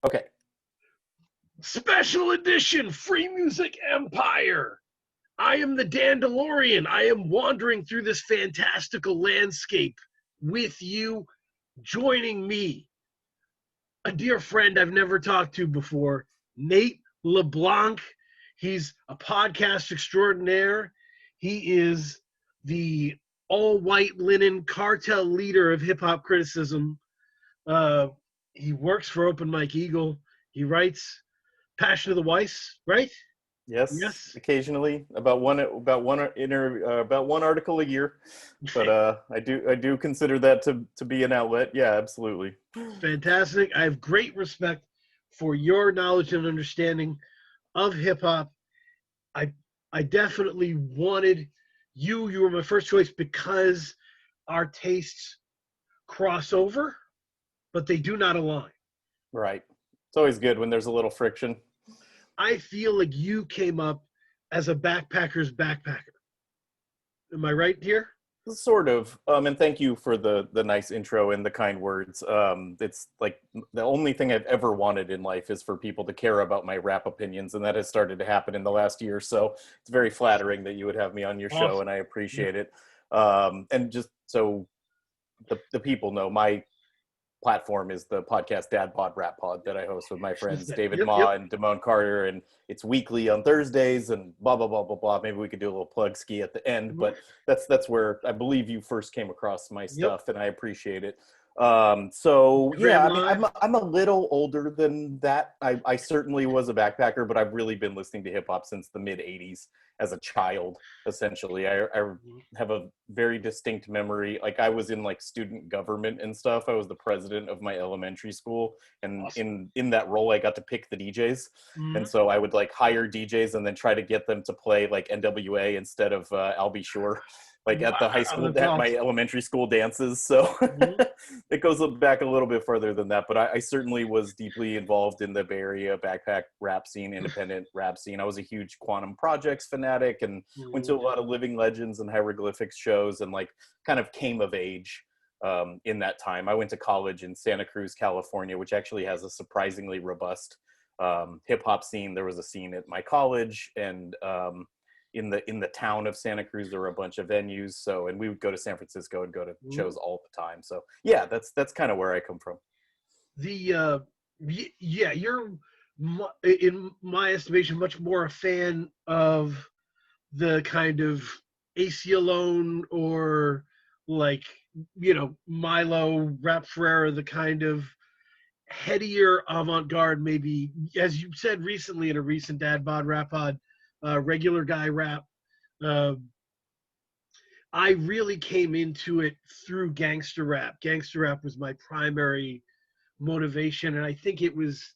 Okay. Special edition Free Music Empire. I am the Dandalorian. I am wandering through this fantastical landscape with you, joining me, a dear friend I've never talked to before, Nate Leblanc. He's a podcast extraordinaire. He is the all white linen cartel leader of hip hop criticism. Uh, he works for Open Mike Eagle. He writes Passion of the Weiss, right? Yes, Yes. occasionally about one about one article a year, but I do consider that to be an outlet. Yeah, absolutely. Fantastic. I have great respect for your knowledge and understanding of hip hop. I I definitely wanted you. You were my first choice because our tastes cross over, but they do not align. Right. It's always good when there's a little friction. I feel like you came up as a backpacker's backpacker. Am I right here? Sort of. And thank you for the nice intro and the kind words. It's like the only thing I've ever wanted in life is for people to care about my rap opinions, and that has started to happen in the last year. So it's very flattering that you would have me on your show, Awesome. and I appreciate it. And just so the people know, my platform is the podcast Dad Pod Rap Pod that I host with my friends David Yep, yep. Ma and Damone Carter, and it's weekly on Thursdays and blah blah blah blah blah. Maybe we could do a little plug ski at the end, but that's where I believe you first came across my Yep. stuff, and I appreciate it. So yeah, I mean, Live. I'm a little older than that. I certainly was a backpacker, but I've really been listening to hip hop since the mid '80s as a child. Essentially, I have a very distinct memory. Like I was in like student government and stuff. I was the president of my elementary school, and Awesome. in that role, I got to pick the DJs. And Mhm. so I would like hire DJs and then try to get them to play like NWA instead of I'll Be Sure, like at the high Wow, school, that's at my awesome. elementary school dances. So Mhm. it goes back a little bit further than that. But I certainly was deeply involved in the Bay Area backpack rap scene, independent rap scene. I was a huge Quantum Projects fanatic and went to a lot of Living Legends and hieroglyphics shows and like kind of came of age in that time. I went to college in Santa Cruz, California, which actually has a surprisingly robust hip hop scene. There was a scene at my college, and in the town of Santa Cruz, there were a bunch of venues. So, and we would go to San Francisco and go to shows all the time. So, yeah, that's kind of where I come from. The yeah, you're in my estimation much more a fan of the kind of AC Alone or like Milo Rap Ferreira, the kind of headier avant-garde, maybe as you said recently in a recent Dad Bod Rap Pod, regular guy rap. Uh, I really came into it through gangster rap. Gangster rap was my primary motivation, and I think it was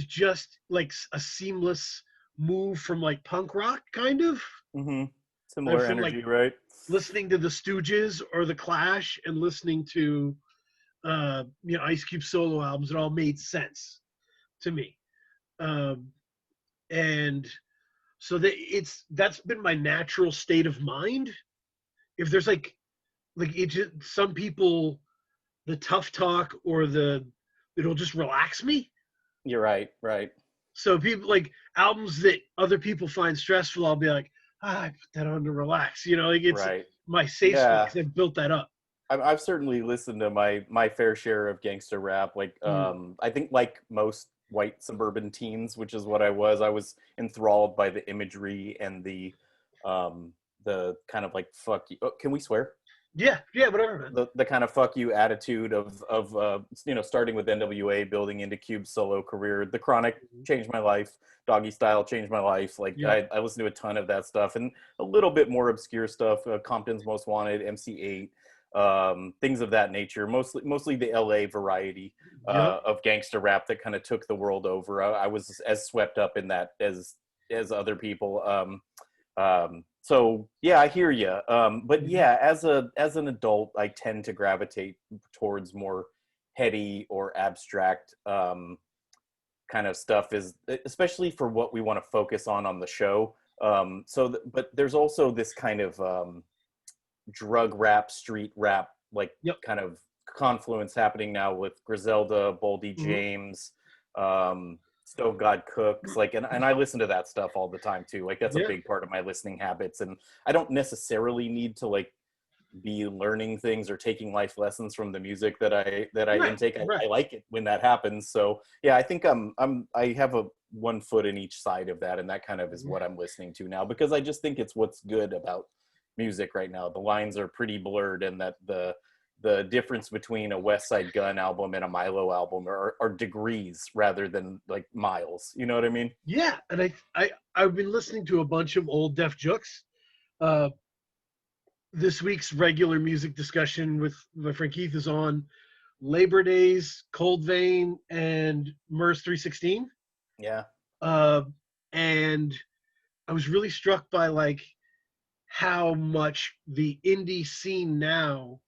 just like a seamless move from like punk rock kind of, Mm-hmm. and Similar from like energy, right? listening to the Stooges or the Clash and listening to Ice Cube solo albums. It all made sense to me, um, and so that's been my natural state of mind. If there's like it just, some people, the tough talk or it'll just relax me. You're right, right, So people like albums that other people find stressful, I'll be like, I put that on to relax. Like it's right. my safe spot Yeah, because I've built that up. I've certainly listened to my fair share of gangster rap. Like, Mm. I think like most white suburban teens, which is what I was enthralled by the imagery and the kind of like fuck you. Oh, can we swear? Yeah, yeah, whatever, man. The kind of fuck you attitude of starting with NWA, building into Cube's solo career. The Chronic changed my life. Doggy Style changed my life. Like Yep. I listened to a ton of that stuff and a little bit more obscure stuff. Compton's Most Wanted, MC8, things of that nature. Mostly the LA variety Yep. of gangster rap that kind of took the world over. I was as swept up in that as other people. So yeah, I hear you. But Mhm. yeah, as an adult, I tend to gravitate towards more heady or abstract kind of stuff, is especially for what we want to focus on the show. But there's also this kind of drug rap, street rap, like Yep. kind of confluence happening now with Griselda, Boldy Mhm. James. Stove God Cooks, like, and I listen to that stuff all the time too. Like that's a Yeah. big part of my listening habits. And I don't necessarily need to like be learning things or taking life lessons from the music that I Right. intake. I Right. like it when that happens. So yeah, I think I have a one foot in each side of that, and that kind of is what I'm listening to now, because I just think it's what's good about music right now. The lines are pretty blurred, and that the difference between a West Side Gun album and a Milo album are degrees rather than like miles. You know what I mean? Yeah. And I've been listening to a bunch of old Def Jux. Uh, this week's regular music discussion with my friend Keith is on Labor Days, Cold Vein, and MERS 316. Yeah, Uh, and I was really struck by like how much the indie scene now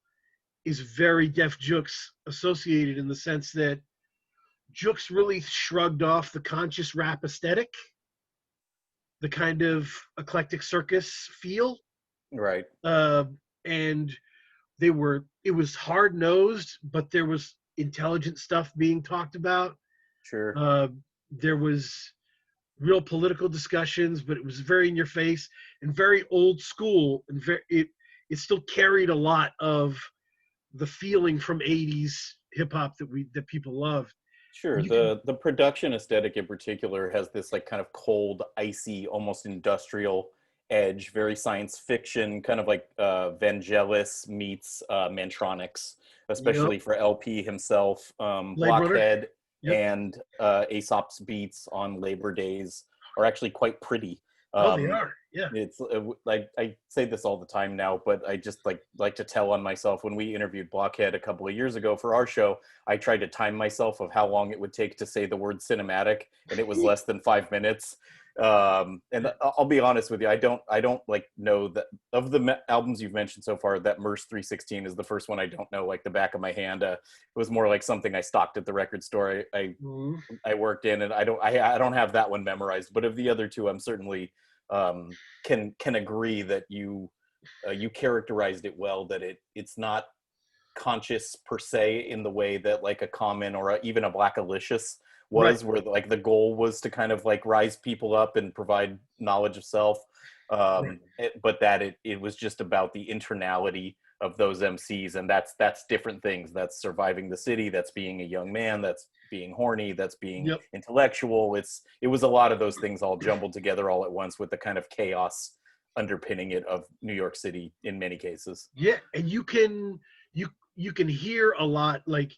is very Def Jux associated, in the sense that Jux really shrugged off the conscious rap aesthetic, the kind of eclectic circus feel, right. uh, and it was hard nosed, but there was intelligent stuff being talked about. Sure. Uh, there was real political discussions, but it was very in your face and very old school, and it still carried a lot of the feeling from 80s hip hop that people love. Sure. You can The production aesthetic in particular has this like kind of cold, icy, almost industrial edge, very science fiction, kind of like Vangelis meets Mantronics, Yep. especially for LP himself. Blade Runner. Blockhead Yep. and Aesop's beats on Labor Days are actually quite pretty. Oh, they Um, are. Yeah. it's like I say this all the time now, but I just like to tell on myself. When we interviewed Blockhead a couple of years ago for our show, I tried to time myself of how long it would take to say the word cinematic, and it was less than 5 minutes. And I'll be honest with you, I don't like know that of the albums you've mentioned so far, that MERS 316 is the first one I don't know like the back of my hand. It was more like something I stocked at the record store Mhm. I worked in, and I don't have that one memorized. But of the other two, I'm certainly can agree that you characterized it well. That it's not conscious per se in the way that like a Common or even a Black Alicious Right. was, where like the goal was to kind of like rise people up and provide knowledge of self. Right. But that it was just about the internality of those MCs, and that's different things. That's surviving the city. That's being a young man. That's being horny. That's being Yep. intellectual. It was a lot of those things all jumbled together all at once, with the kind of chaos underpinning it of New York City in many cases. Yeah, and you can hear a lot, like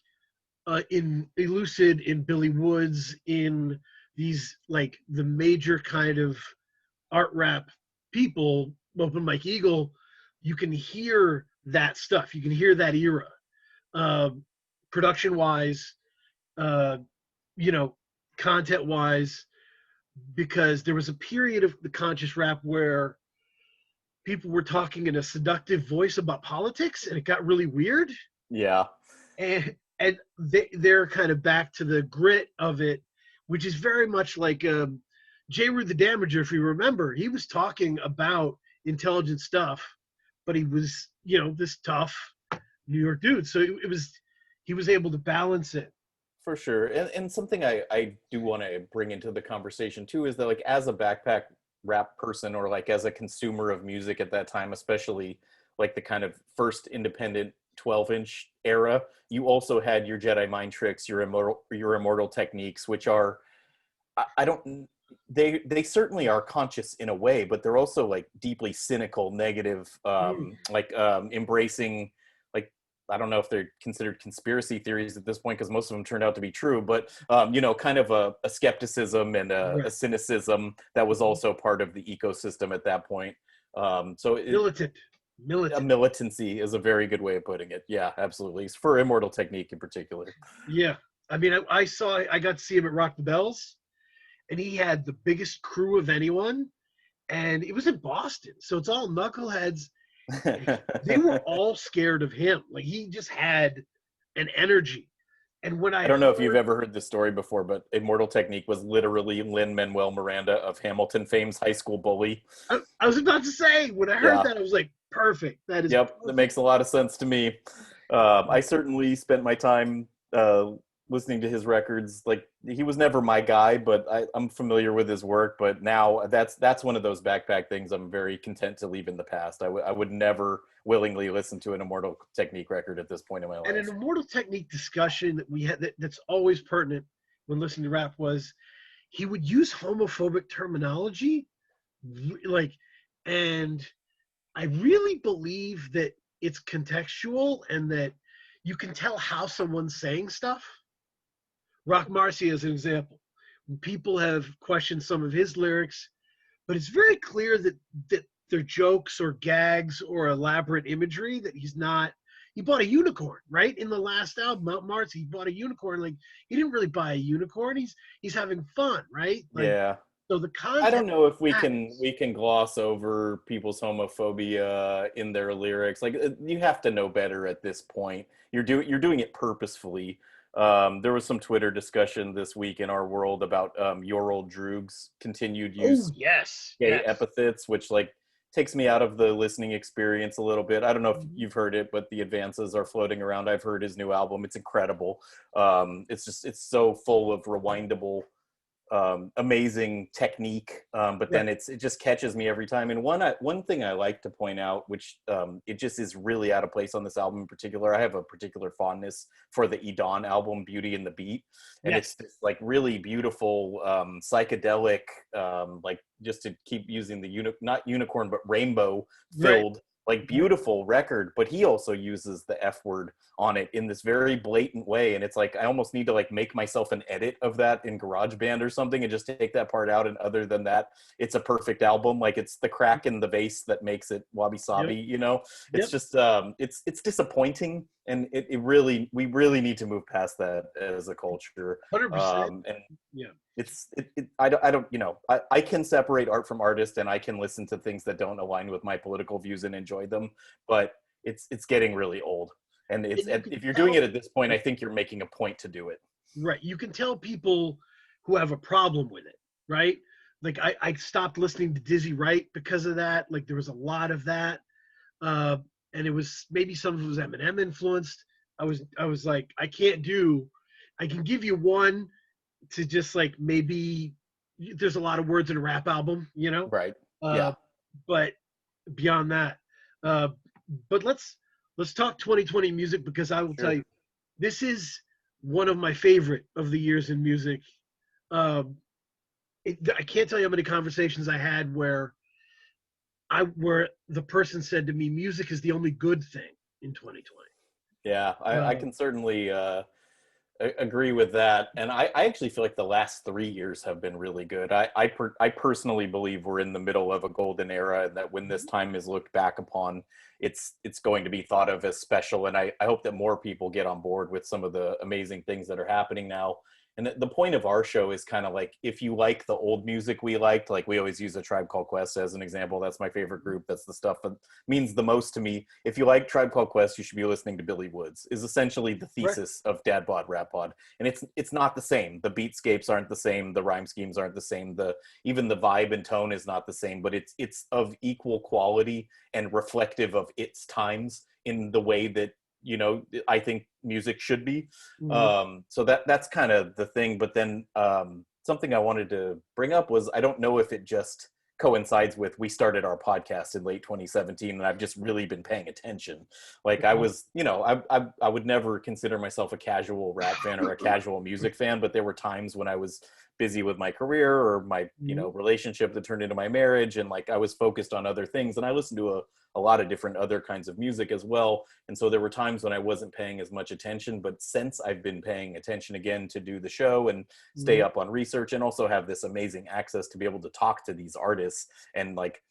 in Elucid, in Billy Woods, in these like the major kind of art rap people, Open Mike Eagle. You can hear that stuff. You can hear that era, uh, production wise, uh, you know, content wise, because there was a period of the conscious rap where people were talking in a seductive voice about politics, and it got really weird. Yeah, And they're kind of back to the grit of it, which is very much like J. Rue the Damager. If you remember, he was talking about intelligent stuff, but he was, this tough New York dude. So it was, he was able to balance it. for sure. And something I do want to bring into the conversation too is that like as a backpack rap person, or like as a consumer of music at that time, especially like the kind of first independent 12-inch era, you also had your Jedi mind tricks, your immortal techniques, which are I don't they certainly are conscious in a way, but they're also like deeply cynical, negative, Mm, like embracing like I don't know if they're considered conspiracy theories at this point, because most of them turned out to be true, but kind of a skepticism and a right. cynicism that was Mhm. also part of the ecosystem at that point. So Militant. a Militant. militancy is a very good way of putting it. Yeah, absolutely. For Immortal Technique in particular. Yeah. I mean, I got to see him at Rock the Bells, and he had the biggest crew of anyone, and it was in Boston, so it's all knuckleheads. They were all scared of him. Like, he just had an energy. And when I I don't know if you've heard, ever heard this story before, but Immortal Technique was literally Lin-Manuel Miranda of Hamilton fame's high school bully. I was about to say, when I heard Yeah. that, I was like, perfect. That is Yep. That perfect. makes a lot of sense to me. I certainly spent my time listening to his records. Like, he was never my guy, but I'm familiar with his work. But now that's one of those backpack things I'm very content to leave in the past. I would never willingly listen to an Immortal Technique record at this point in my And an life. Immortal Technique discussion that we had that's always pertinent when listening to rap was he would use homophobic terminology, like, and I really believe that it's contextual and that you can tell how someone's saying stuff. Rock Marcy as an example. People have questioned some of his lyrics, but it's very clear that they're jokes or gags or elaborate imagery, that he's not. He bought a unicorn, right? In the last album, Mount Marcy, he bought a unicorn. Like, he didn't really buy a unicorn. He's having fun, right? Like, Yeah. so the I content don't know if we matters. can gloss over people's homophobia in their lyrics. Like, you have to know better at this point. You're doing it purposefully. There was some Twitter discussion this week in our world about Your Old Droog's continued Oh use of yes, gay yes. epithets, which like takes me out of the listening experience a little bit. I don't know if Mhm. you've heard it, but the advances are floating around. I've heard his new album. It's incredible. It's so full of rewindable amazing technique, but then Right. it just catches me every time. And one thing I like to point out, which it just is really out of place on this album in particular. I have a particular fondness for the Edon album, Beauty and the Beat, and it's Yes. this like really beautiful psychedelic, like, just to keep using the not unicorn but rainbow Right. filled, like, Right. beautiful record. But he also uses the F word on it in this very blatant way, and it's like I almost need to like make myself an edit of that in GarageBand or something and just take that part out. And other than that, it's a perfect album. Like, it's the crack in the bass that makes it wabi Yep. sabi, you know. It's Yep. just it's disappointing, and it really, we really need to move past that as a culture. 100%. And Yeah. I don't, you know, I can separate art from artist, and I can listen to things that don't align with my political views and enjoy them, but it's getting really old. And And you can if you're doing it tell. at this point, I think you're making a point to do it. Right. You can tell people who have a problem with it, right? Like, I stopped listening to Dizzy Wright because of that. Like, there was a lot of that. Uh, and it was maybe some of it was Eminem influenced. I was like, I can give you one to just like maybe there's a lot of words in a rap album, you know? Right. Uh, Yeah. but beyond that, uh, but let's talk 2020 music, because I will tell Sure. you, this is one of my favorite of the years in music. Um, I can't tell you how many conversations I had where the person said to me, "Music is the only good thing in 2020." Yeah. I Uh, can certainly agree with that. And I actually feel like the last 3 years have been really good. I personally believe we're in the middle of a golden era, and that when this time is looked back upon, it's going to be thought of as special. And I hope that more people get on board with some of the amazing things that are happening now. And the point of our show is kind of like, if you like the old music we liked, like, we always use A Tribe Called Quest as an example. That's my favorite group. That's the stuff that means the most to me. If you like Tribe Called Quest, you should be listening to Billy Woods, is essentially the right, thesis of Dad Bod Rap Pod. And it's not the same. The beatscapes aren't the same. The rhyme schemes aren't the same. Even the vibe and tone is not the same, but it's of equal quality and reflective of its times in the way that, you know, I think music should be. mhm. So that's kind of the thing. But then something I wanted to bring up was, I don't know if it just coincides with, we started our podcast in late 2017, and I've just really been paying attention. Like, I was, you know, I would never consider myself a casual rap fan or a casual music fan, but there were times when I was busy with my career or my, you know, Mhm. relationship that turned into my marriage, and like I was focused on other things, and I listened to a lot of different other kinds of music as well. And so there were times when I wasn't paying as much attention, but since I've been paying attention again to do the show and stay Mhm. up on research, and also have this amazing access to be able to talk to these artists, and like,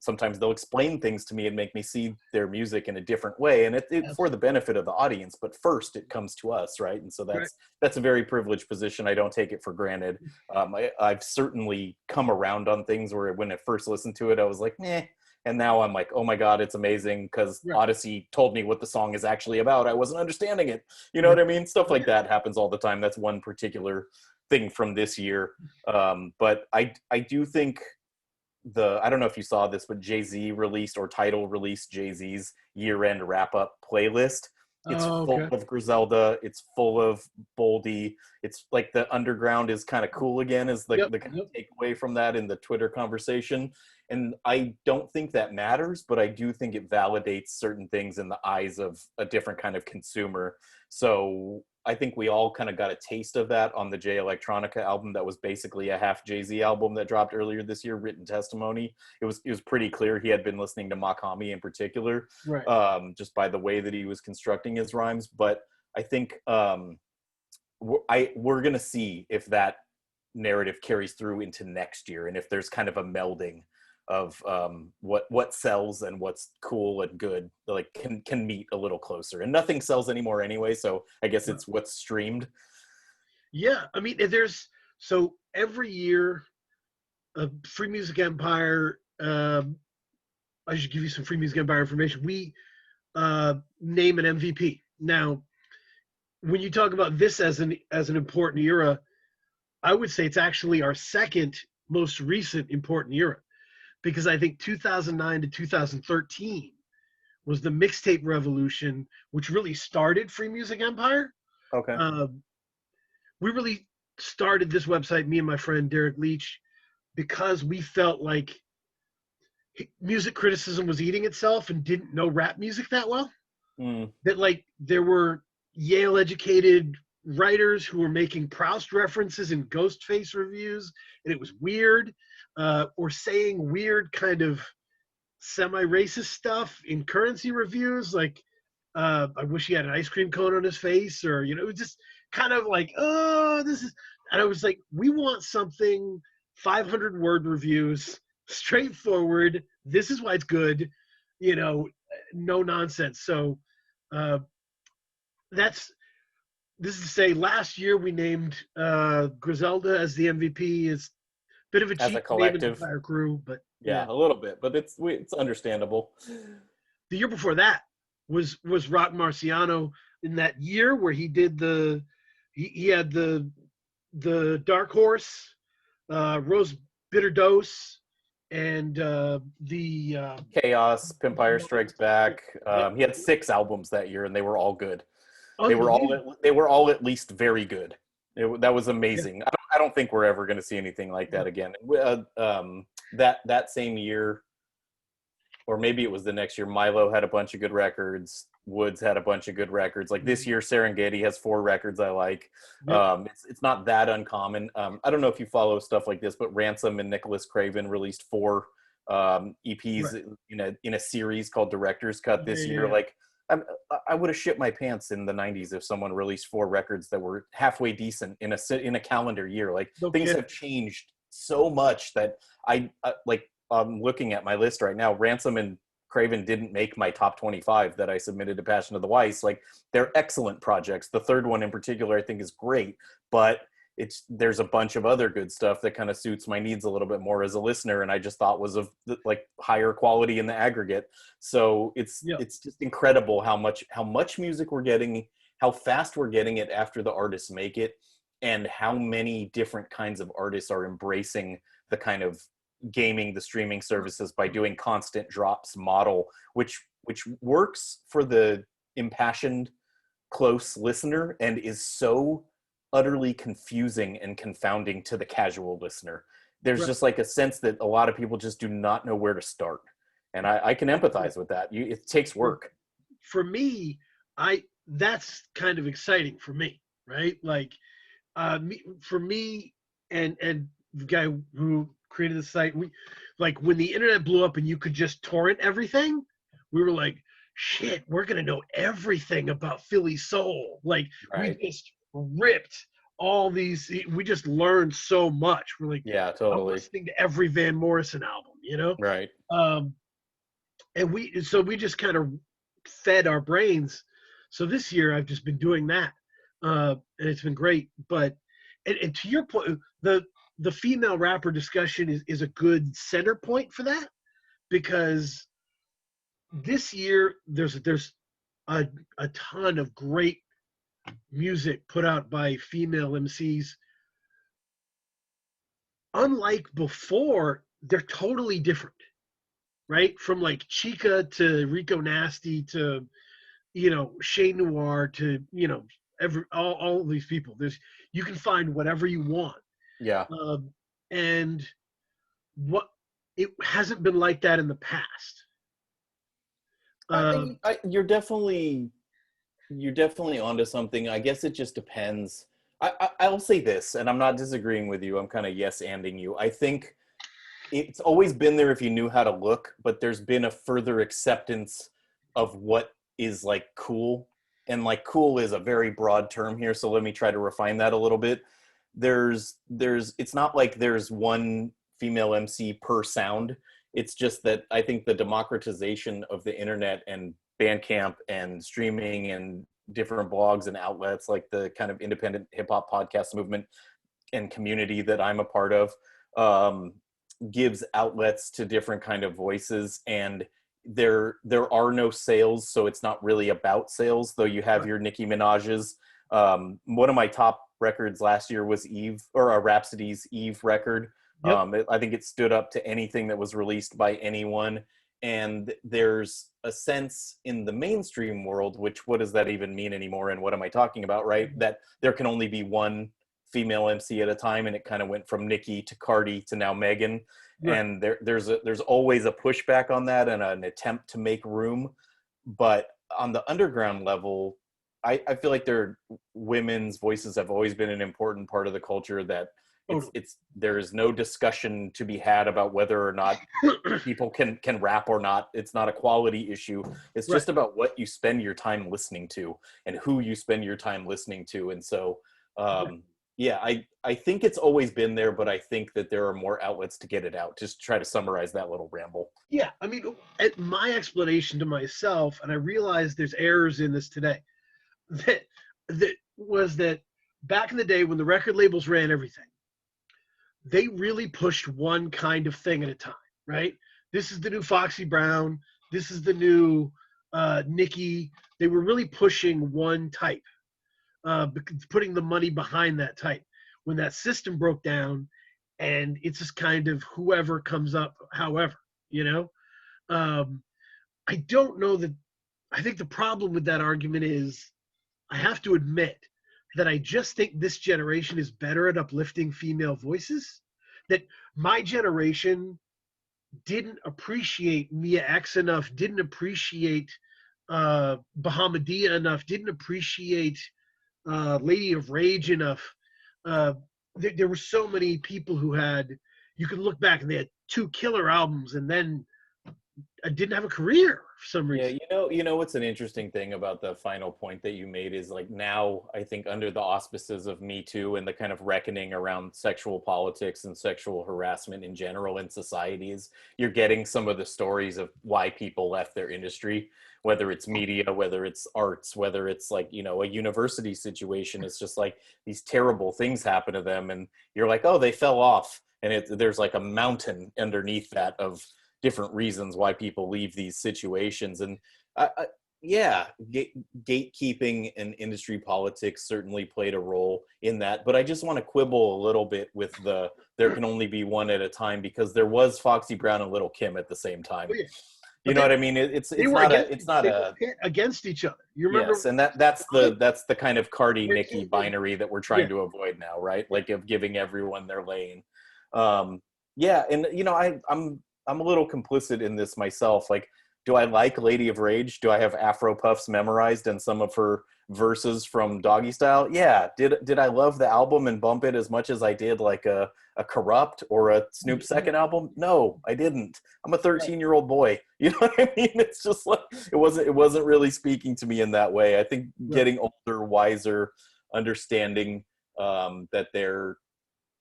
sometimes they'll explain things to me and make me see their music in a different way, and it for the Absolutely. benefit of the audience, but first it comes to us, right? And so Right. that's a very privileged position. I don't take it for granted. I've certainly come around on things where when I first listened to it, I was like, meh. And now I'm like, oh my God, it's amazing, because Right. Odyssey told me what the song is actually about. I wasn't understanding it. You know Right. what I mean? Stuff like Yeah. that happens all the time. That's one particular thing from this year. But I do think I don't know if you saw this, but Jay-Z released, or Tidal released Jay-Z's year-end wrap-up playlist. It's Oh, full okay. of Griselda. It's full of Boldy. It's like the underground is kind of cool again, is Yep. the kind Yep. of takeaway from that in the Twitter conversation. And I don't think that matters, but I do think it validates certain things in the eyes of a different kind of consumer. So I think we all kind of got a taste of that on the Jay Electronica album. That was basically a half Jay-Z album that dropped earlier this year, Written Testimony. It was pretty clear he had been listening to Makami in particular, Right. just by the way that he was constructing his rhymes. But I think we're gonna see if that narrative carries through into next year, and if there's kind of a melding of what sells and what's cool and good, like can meet a little closer. And nothing sells anymore anyway, so I guess Right. it's what's streamed. Yeah. I mean, there's so every year, Free Music Empire. I should give you some Free Music Empire information. We name an MVP. Now, when you talk about this as an important era, I would say it's actually our second most recent important era, because I think 2009 to 2013 was the mixtape revolution, which really started Free Music Empire. Okay. Um, we really started this website, me and my friend Derek Leach, because we felt like music criticism was eating itself and didn't know rap music that well. Mm, That like there were Yale educated writers who were making Proust references in Ghostface reviews, and it was weird, or saying weird kind of semi-racist stuff in Currency reviews, like I wish he had an ice cream cone on his face, or it was just kind of like, oh, this is. And I was like, we want something 500 word reviews, straightforward. This is why it's good, you know, no nonsense. So uh, that's this is to say, last year we named Griselda as the MVP. It's a bit of a as cheat a to name an collective, entire crew, but yeah, yeah. a little bit, but it's understandable. The year before that was Rock Marciano, in that year where he did he had the Dark Horse, Rose Bitter Dose, and the Chaos, Empire Strikes Back. Yep. He had 6 albums that year, and they were all good. Unbelievable. They were all at least very good. That was Yeah. amazing. I don't think we're ever going to see anything like that again. That same year, or maybe it was the next year, Milo had a bunch of good records. Woods had a bunch of good records. Like this year, Serengeti has 4 records I like. Yep. It's not that uncommon. I don't know if you follow stuff like this, but Ransom and Nicholas Craven released 4 EPs Right. in a series called Director's Cut Yeah, this yeah, year. yeah. Like I would have shit my pants in the '90s if someone released 4 records that were halfway decent in a calendar year. Like No things kidding. have changed so much that like I'm looking at my list right now. Ransom and Craven didn't make my top 25 that I submitted to Passion of the Weiss. Like they're excellent projects. The third one in particular, I think, is great, but there's a bunch of other good stuff that kind of suits my needs a little bit more as a listener, and I just thought was of like higher quality in the aggregate. So Yep. it's just incredible how much music we're getting, how fast we're getting it after the artists make it, and how many different kinds of artists are embracing the kind of gaming the streaming services by doing constant drops model, which works for the impassioned close listener and is so utterly confusing and confounding to the casual listener. There's Right. just like a sense that a lot of people just do not know where to start, and I can Yeah. empathize with that. It takes For, work. for me, I that's kind of exciting for me, right? Like for me and the guy who created the site, we like when the internet blew up and you could just torrent everything, we were like, shit, we're gonna know everything about Philly soul. Like we Right. just ripped all these, we just learned so much. We're like, Yeah, I'm totally. listening to every Van Morrison album, Right. um and we just kind of fed our brains. So this year I've just been doing that, and it's been great. But and to your point, the female rapper discussion is a good center point for that, because this year there's a, a ton of great music put out by female MCs. Unlike before, they're totally different, right? From like Chica to Rico Nasty to Chez Noir to, all of these people. You can find whatever you want. Yeah. Um, and what it hasn't been like that in the past. Um, You're definitely onto something. I guess it just depends. I'll say this, and I'm not disagreeing with you. I'm kind of yes-anding you. I think it's always been there if you knew how to look, but there's been a further acceptance of what is like cool. And like cool is a very broad term here, so let me try to refine that a little bit. It's not like there's one female MC per sound. It's just that I think the democratization of the internet and Bandcamp and streaming and different blogs and outlets like the kind of independent hip hop podcast movement and community that I'm a part of, um, gives outlets to different kind of voices, and there are no sales, so it's not really about sales, though you have your Nicki Minaj's. One of my top records last year was Eve, or a Rhapsody's Eve record. yep. I think it stood up to anything that was released by anyone. And there's a sense in the mainstream world, which what does that even mean anymore? And what am I talking about, right? That there can only be one female MC at a time, and it kind of went from Nicki to Cardi to now Megan. Right. And there's always a pushback on that and an attempt to make room. But on the underground level, I feel like women's voices have always been an important part of the culture, that there is no discussion to be had about whether or not people can rap or not. It's not a quality issue. It's just about what you spend your time listening to and who you spend your time listening to. And so, yeah, I think it's always been there, but I think that there are more outlets to get it out. Just try to summarize that little ramble. Yeah, I mean, my explanation to myself, and I realize there's errors in this today, that was that back in the day when the record labels ran everything, they really pushed one kind of thing at a time, right? This is the new Foxy Brown. This is the new Nicki. They were really pushing one type, putting the money behind that type. When that system broke down, and it's just kind of whoever comes up, however, you know. I don't know that. I think the problem with that argument is, I have to admit that I just think this generation is better at uplifting female voices. That my generation didn't appreciate Mia X enough, didn't appreciate Bahamadia enough, didn't appreciate Lady of Rage enough. There were so many people who you could look back and they had two killer albums, and then I didn't have a career for some Yeah, reason. you know what's an interesting thing about the final point that you made is, like, now I think under the auspices of Me Too and the kind of reckoning around sexual politics and sexual harassment in general in societies, you're getting some of the stories of why people left their industry, whether it's media, whether it's arts, whether it's like, a university situation. It's just like these terrible things happen to them, and you're like, oh, they fell off, and there's like a mountain underneath that of different reasons why people leave these situations. And yeah, gatekeeping and industry politics certainly played a role in that. But I just want to quibble a little bit with there can only be one at a time, because there was Foxy Brown and Little Kim at the same time. Oh, yeah. You know what I mean? It's not against each other. You remember? Yes, and that's the kind of Cardi Nicki binary that we're trying Yeah. to avoid now, right? Like, of giving everyone their lane. Yeah, and I'm a little complicit in this myself. Like, do I like Lady of Rage? Do I have Afro Puffs memorized and some of her verses from Doggy Style? Yeah. Did I love the album and bump it as much as I did like a Corrupt or a Snoop second album? No, I didn't. I'm a 13-year-old boy. You know what I mean? It's just like it wasn't really speaking to me in that way. I think getting older, wiser, understanding that there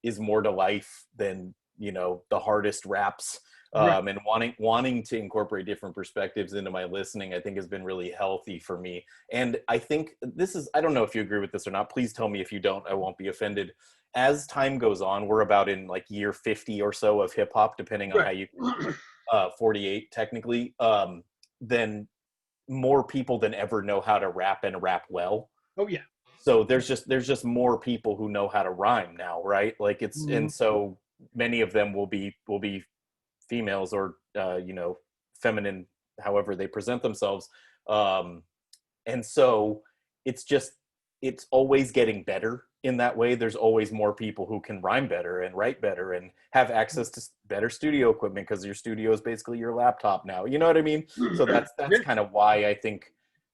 is more to life than the hardest raps. And wanting to incorporate different perspectives into my listening, I think has been really healthy for me. And I think I don't know if you agree with this or not. Please tell me if you don't. I won't be offended. As time goes on, we're about in like year 50 or so of hip hop, depending on how you, 48 technically, then more people than ever know how to rap and rap well. Oh yeah. So there's just more people who know how to rhyme now, right? Like and so many of them will be females or feminine, however they present themselves, And so it's always getting better in that way. There's always more people who can rhyme better and write better and have access to better studio equipment, because your studio is basically your laptop now. You know what I mean? So that's Yeah. kind of why I think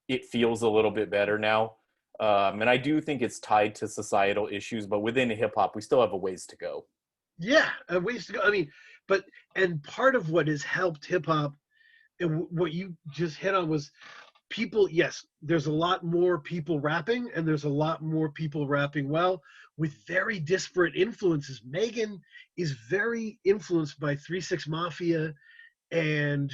it feels a little bit better now. And I do think it's tied to societal issues, but within hip hop, we still have a ways to go. Yeah, ways to go. I mean, but and part of what has helped hip hop, and what you just hit on was people. Yes, there's a lot more people rapping, and there's a lot more people rapping well with very disparate influences. Megan is very influenced by 3 6 Mafia and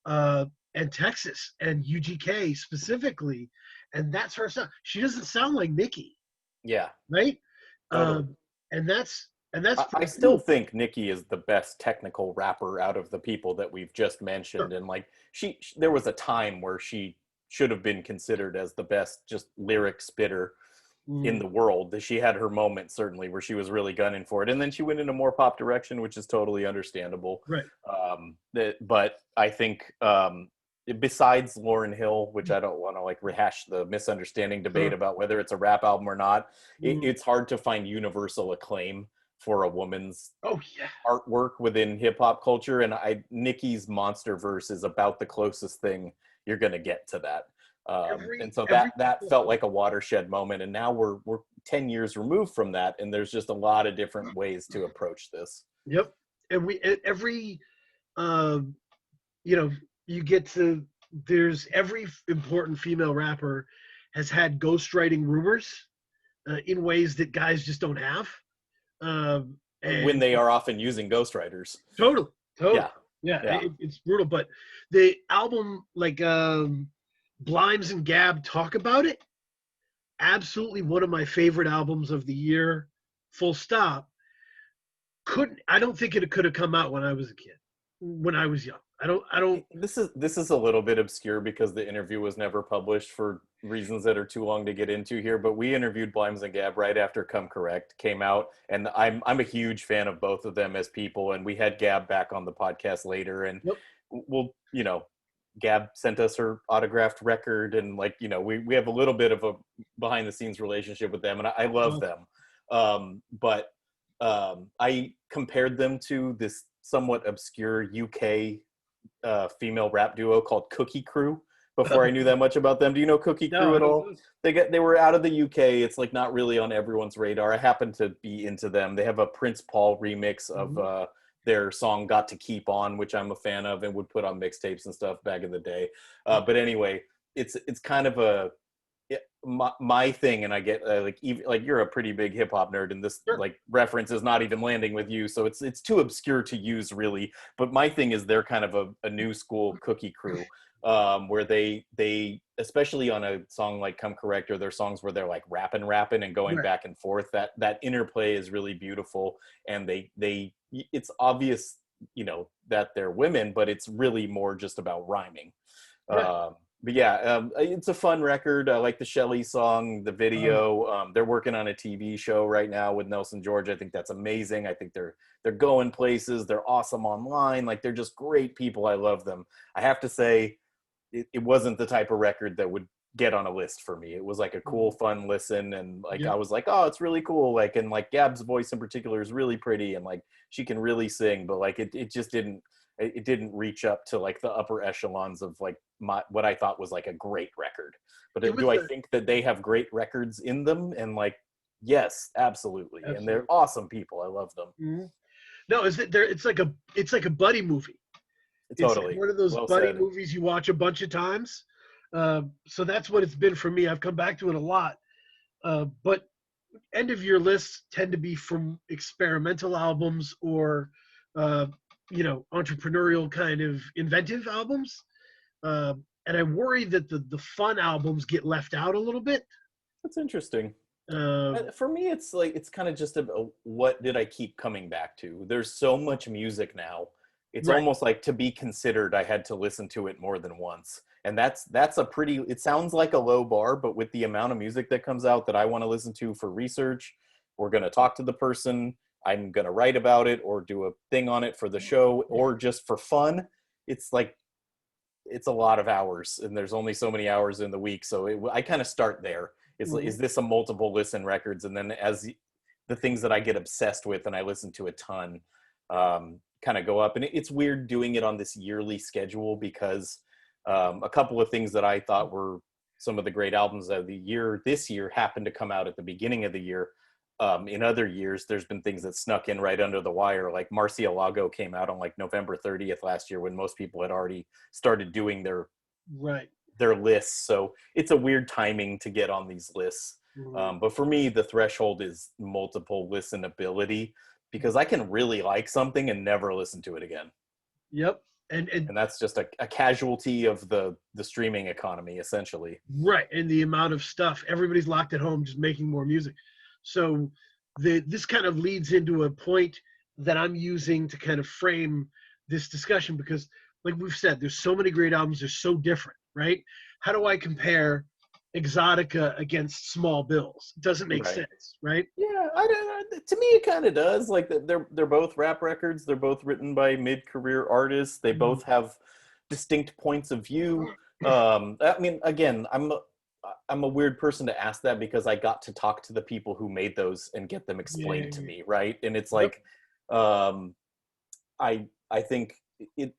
uh, and Texas and UGK specifically, and that's her sound. She doesn't sound like Nicki, Yeah, right? totally. Um, and that's I pretty still cool. think Nicki is the best technical rapper out of the people that we've just mentioned. Sure. And like there was a time where she should have been considered as the best just lyric spitter in Mm, the world. She had her moment certainly where she was really gunning for it, and then she went in a more pop direction, which is totally understandable. right. But I think besides Lauryn Hill, which I don't want to like rehash the misunderstanding debate Sure. about whether it's a rap album or not, Mm. it's hard to find universal acclaim for a woman's Oh yeah. artwork within hip hop culture. And Nicki's Monster Verse is about the closest thing you're going to get to that. And so Every that felt like a watershed moment. And now we're 10 years removed from that. And there's just a lot of different ways to approach this. Yep. And every um, you know, you get to there's every important female rapper has had ghostwriting rumors in ways that guys just don't have. When And they are often using ghostwriters. totally, totally, Yeah. yeah, Yeah. it's brutal. But the album, like Blimes and Gab, talk about it. Absolutely, one of my favorite albums of the year. Full stop. Couldn't I don't think it could have come out when I was a kid, when I was young. I don't. This is a little bit obscure because the interview was never published for reasons that are too long to get into here. But we interviewed Blimes and Gab right after Come Correct came out, and I'm a huge fan of both of them as people. And we had Gab back on the podcast later, and Yep. we'll Gab sent us her autographed record, and like we have a little bit of a behind the scenes relationship with them, and I love them. But I compared them to this somewhat obscure UK female rap duo called Cookie Crew before I knew that much about them. Do you know Cookie No, Crew I at don't all? know. They were out of the UK. It's like not really on everyone's radar. I happen to be into them. They have a Prince Paul remix of Mhm. their song "Got to Keep On," which I'm a fan of and would put on mixtapes and stuff back in the day. Yep. But anyway, it's kind of my thing, and I get like even like you're a pretty big hip hop nerd, and this Sure. like reference is not even landing with you, so it's too obscure to use really. But my thing is they're kind of a new school Cookie Crew, where they especially on a song like Come Correct, or their songs where they're like rapping and going Right. back and forth. That interplay is really beautiful, and they it's obvious that they're women, but it's really more just about rhyming. Right. But yeah, it's a fun record. I like the Shelly song, the Oh, video. They're working on a TV show right now with Nelson George. I think that's amazing. I think they're going places. They're awesome online. Like they're just great people. I love them. I have to say, it wasn't the type of record that would get on a list for me. It was like a cool, fun listen, and like I yep. was like, oh, it's really cool. Like, and like Gab's voice in particular is really pretty, and like she can really sing. But like it just didn't reach up to like the upper echelons of like what I thought was like a great record. But It do was I a think that they have great records in them? And like, yes, absolutely. And they're absolutely. awesome people. I love them. Mhm. No, is it there? It's like a buddy movie. It's like Totally. one of those Well buddy said. movies you watch a bunch of times. So that's what it's been for me. I've come back to it a lot. But end of year lists tend to be from experimental albums or, uh, entrepreneurial kind of inventive albums. Uh, and I worry that the fun albums get left out a little bit. That's interesting. Uh, For me, it's like it's kind of just about what did I keep coming back to. There's so much music now. It's right. almost like to be considered, I had to listen to it more than once, and that's a pretty. It sounds like a low bar, but with the amount of music that comes out that I want to listen to for research, we're going to talk to the person. I'm going to write about it or do a thing on it for the show or just for fun. It's like it's a lot of hours, and there's only so many hours in the week. So I kind of start there. It's like, Mhm. is this a multiple listen records? And then as the things that I get obsessed with and I listen to a ton, kind of go up. And it's weird doing it on this yearly schedule because a couple of things that I thought were some of the great albums of the year this year happened to come out at the beginning of the year. In other years, there's been things that snuck in right under the wire, like Marcialago came out on like November 30th last year when most people had already started doing Right. their lists. So it's a weird timing to get on these lists. Mhm. But for me, the threshold is multiple listenability because I can really like something and never listen to it again. Yep. And And that's just a casualty of the streaming economy, essentially. right, and the amount of stuff, everybody's locked at home just making more music. So this kind of leads into a point that I'm using to kind of frame this discussion because like we've said, there's so many great albums, they're so different, right? How do I compare Exotica against Small Bills? It doesn't make Right. sense, right? Yeah, I don't. To me, it kind of does. Like they're both rap records. They're both written by mid-career artists. They Mhm. both have distinct points of view. I mean, again, I'm a weird person to ask that because I got to talk to the people who made those and get them explained to Yeah. me, right? And it's Yep. like, I think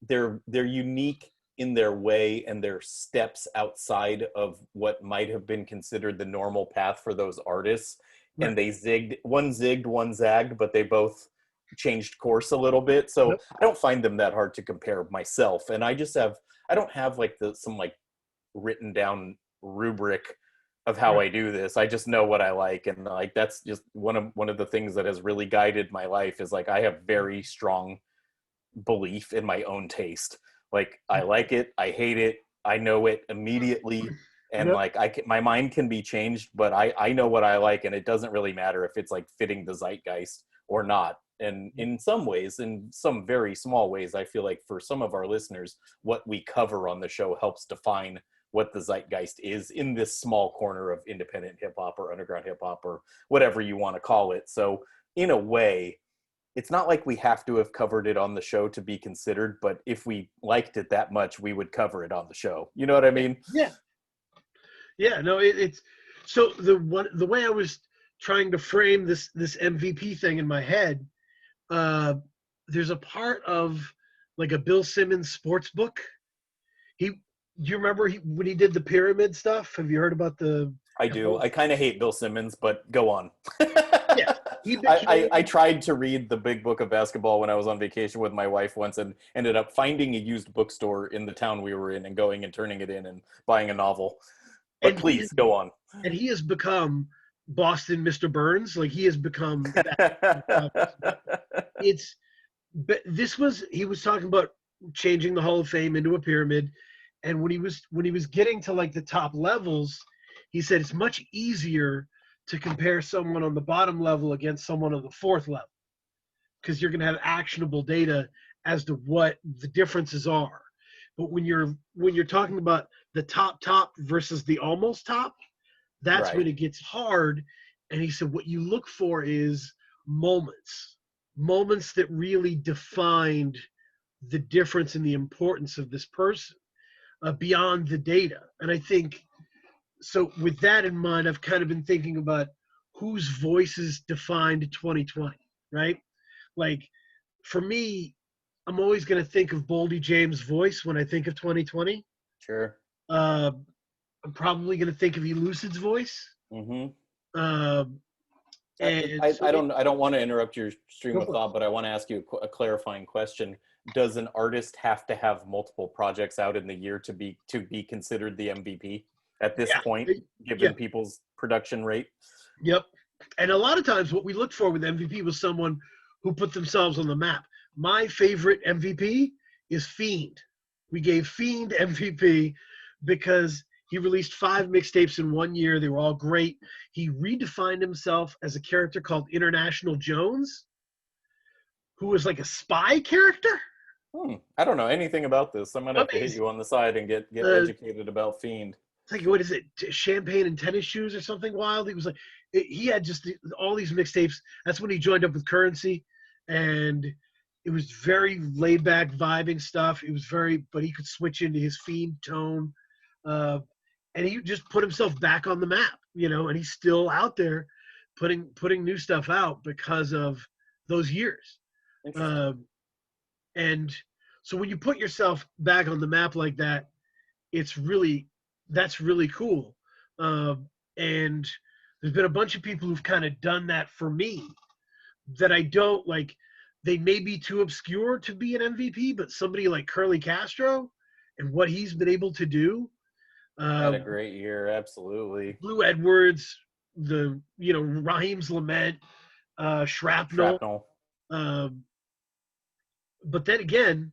they're unique in their way and their steps outside of what might have been considered the normal path for those artists. Right. And they zigged, one zagged, but they both changed course a little bit. So Yep. I don't find them that hard to compare myself. And I don't have like some like written down rubric of how Right. I do this. I just know what I like, and like that's just one of the things that has really guided my life is like I have very strong belief in my own taste. Like I like it, I hate it, I know it immediately, and Yep. like my mind can be changed, but I know what I like, and it doesn't really matter if it's like fitting the zeitgeist or not. And in some ways, in some very small ways, I feel like for some of our listeners, what we cover on the show helps define what the zeitgeist is in this small corner of independent hip hop or underground hip hop or whatever you want to call it. So in a way, it's not like we have to have covered it on the show to be considered, but if we liked it that much, we would cover it on the show. You know what I mean? Yeah. Yeah. No, it's so the way I was trying to frame this MVP thing in my head, uh, there's a part of like a Bill Simmons sports book. Do you remember when he did the pyramid stuff? Have you heard about the I do. whole? I kind of hate Bill Simmons, but go on. Yeah, I tried to read the big book of basketball when I was on vacation with my wife once and ended up finding a used bookstore in the town we were in and going and turning it in and buying a novel. But and please go on. he has become Boston Mr. Burns. Like he has become that. It's but this was he was talking about changing the Hall of Fame into a pyramid, and when he was getting to like the top levels, he said it's much easier to compare someone on the bottom level against someone on the fourth level because you're going to have actionable data as to what the differences are. But when you're talking about the top versus the almost top, that's Right. when it gets hard. And he said what you look for is moments that really defined the difference in the importance of this person beyond the data. And I think so. With that in mind, I've kind of been thinking about whose voices defined 2020, right? Like for me, I'm always going to think of Boldy James' voice when I think of 2020. Sure. Uh, I'm probably going to think of Elucid's voice. Mm-hmm. Um, and so I don't want to interrupt your stream go of for it. thought, but I want to ask you a clarifying question. Does an artist have to have multiple projects out in the year to be considered the MVP at this point, Yeah, yeah, given people's production rate? yep. And a lot of times, what we looked for with MVP was someone who put themselves on the map. My favorite MVP is Fiend. We gave Fiend MVP because he released 5 mixtapes in 1 year. They were all great. He redefined himself as a character called International Jones, who was like a spy character. I don't know anything about this. I'm gonna have to hit Amazing. you on the side and get Uh, educated about Fiend. it's like, what is it? Champagne and tennis shoes or something wild. He was like, he had just all these mixtapes. That's when he joined up with Currency, and It was very laid back, vibing stuff. It was very, but he could switch into his Fiend tone, uh, and he just put himself back on the map, and he's still out there putting new stuff out because of those years. Interesting. Um, and so when you put yourself back on the map like that, it's really that's really cool. And there's been a bunch of people who've kind of done that for me that I don't like. They may be too obscure to be an MVP, but somebody like Curly Castro and what he's been able to do. Had Uh, a great year, absolutely. Blue Edwards, Raheem's Lament, Shrapnel. Shrapnel. Um, but then again,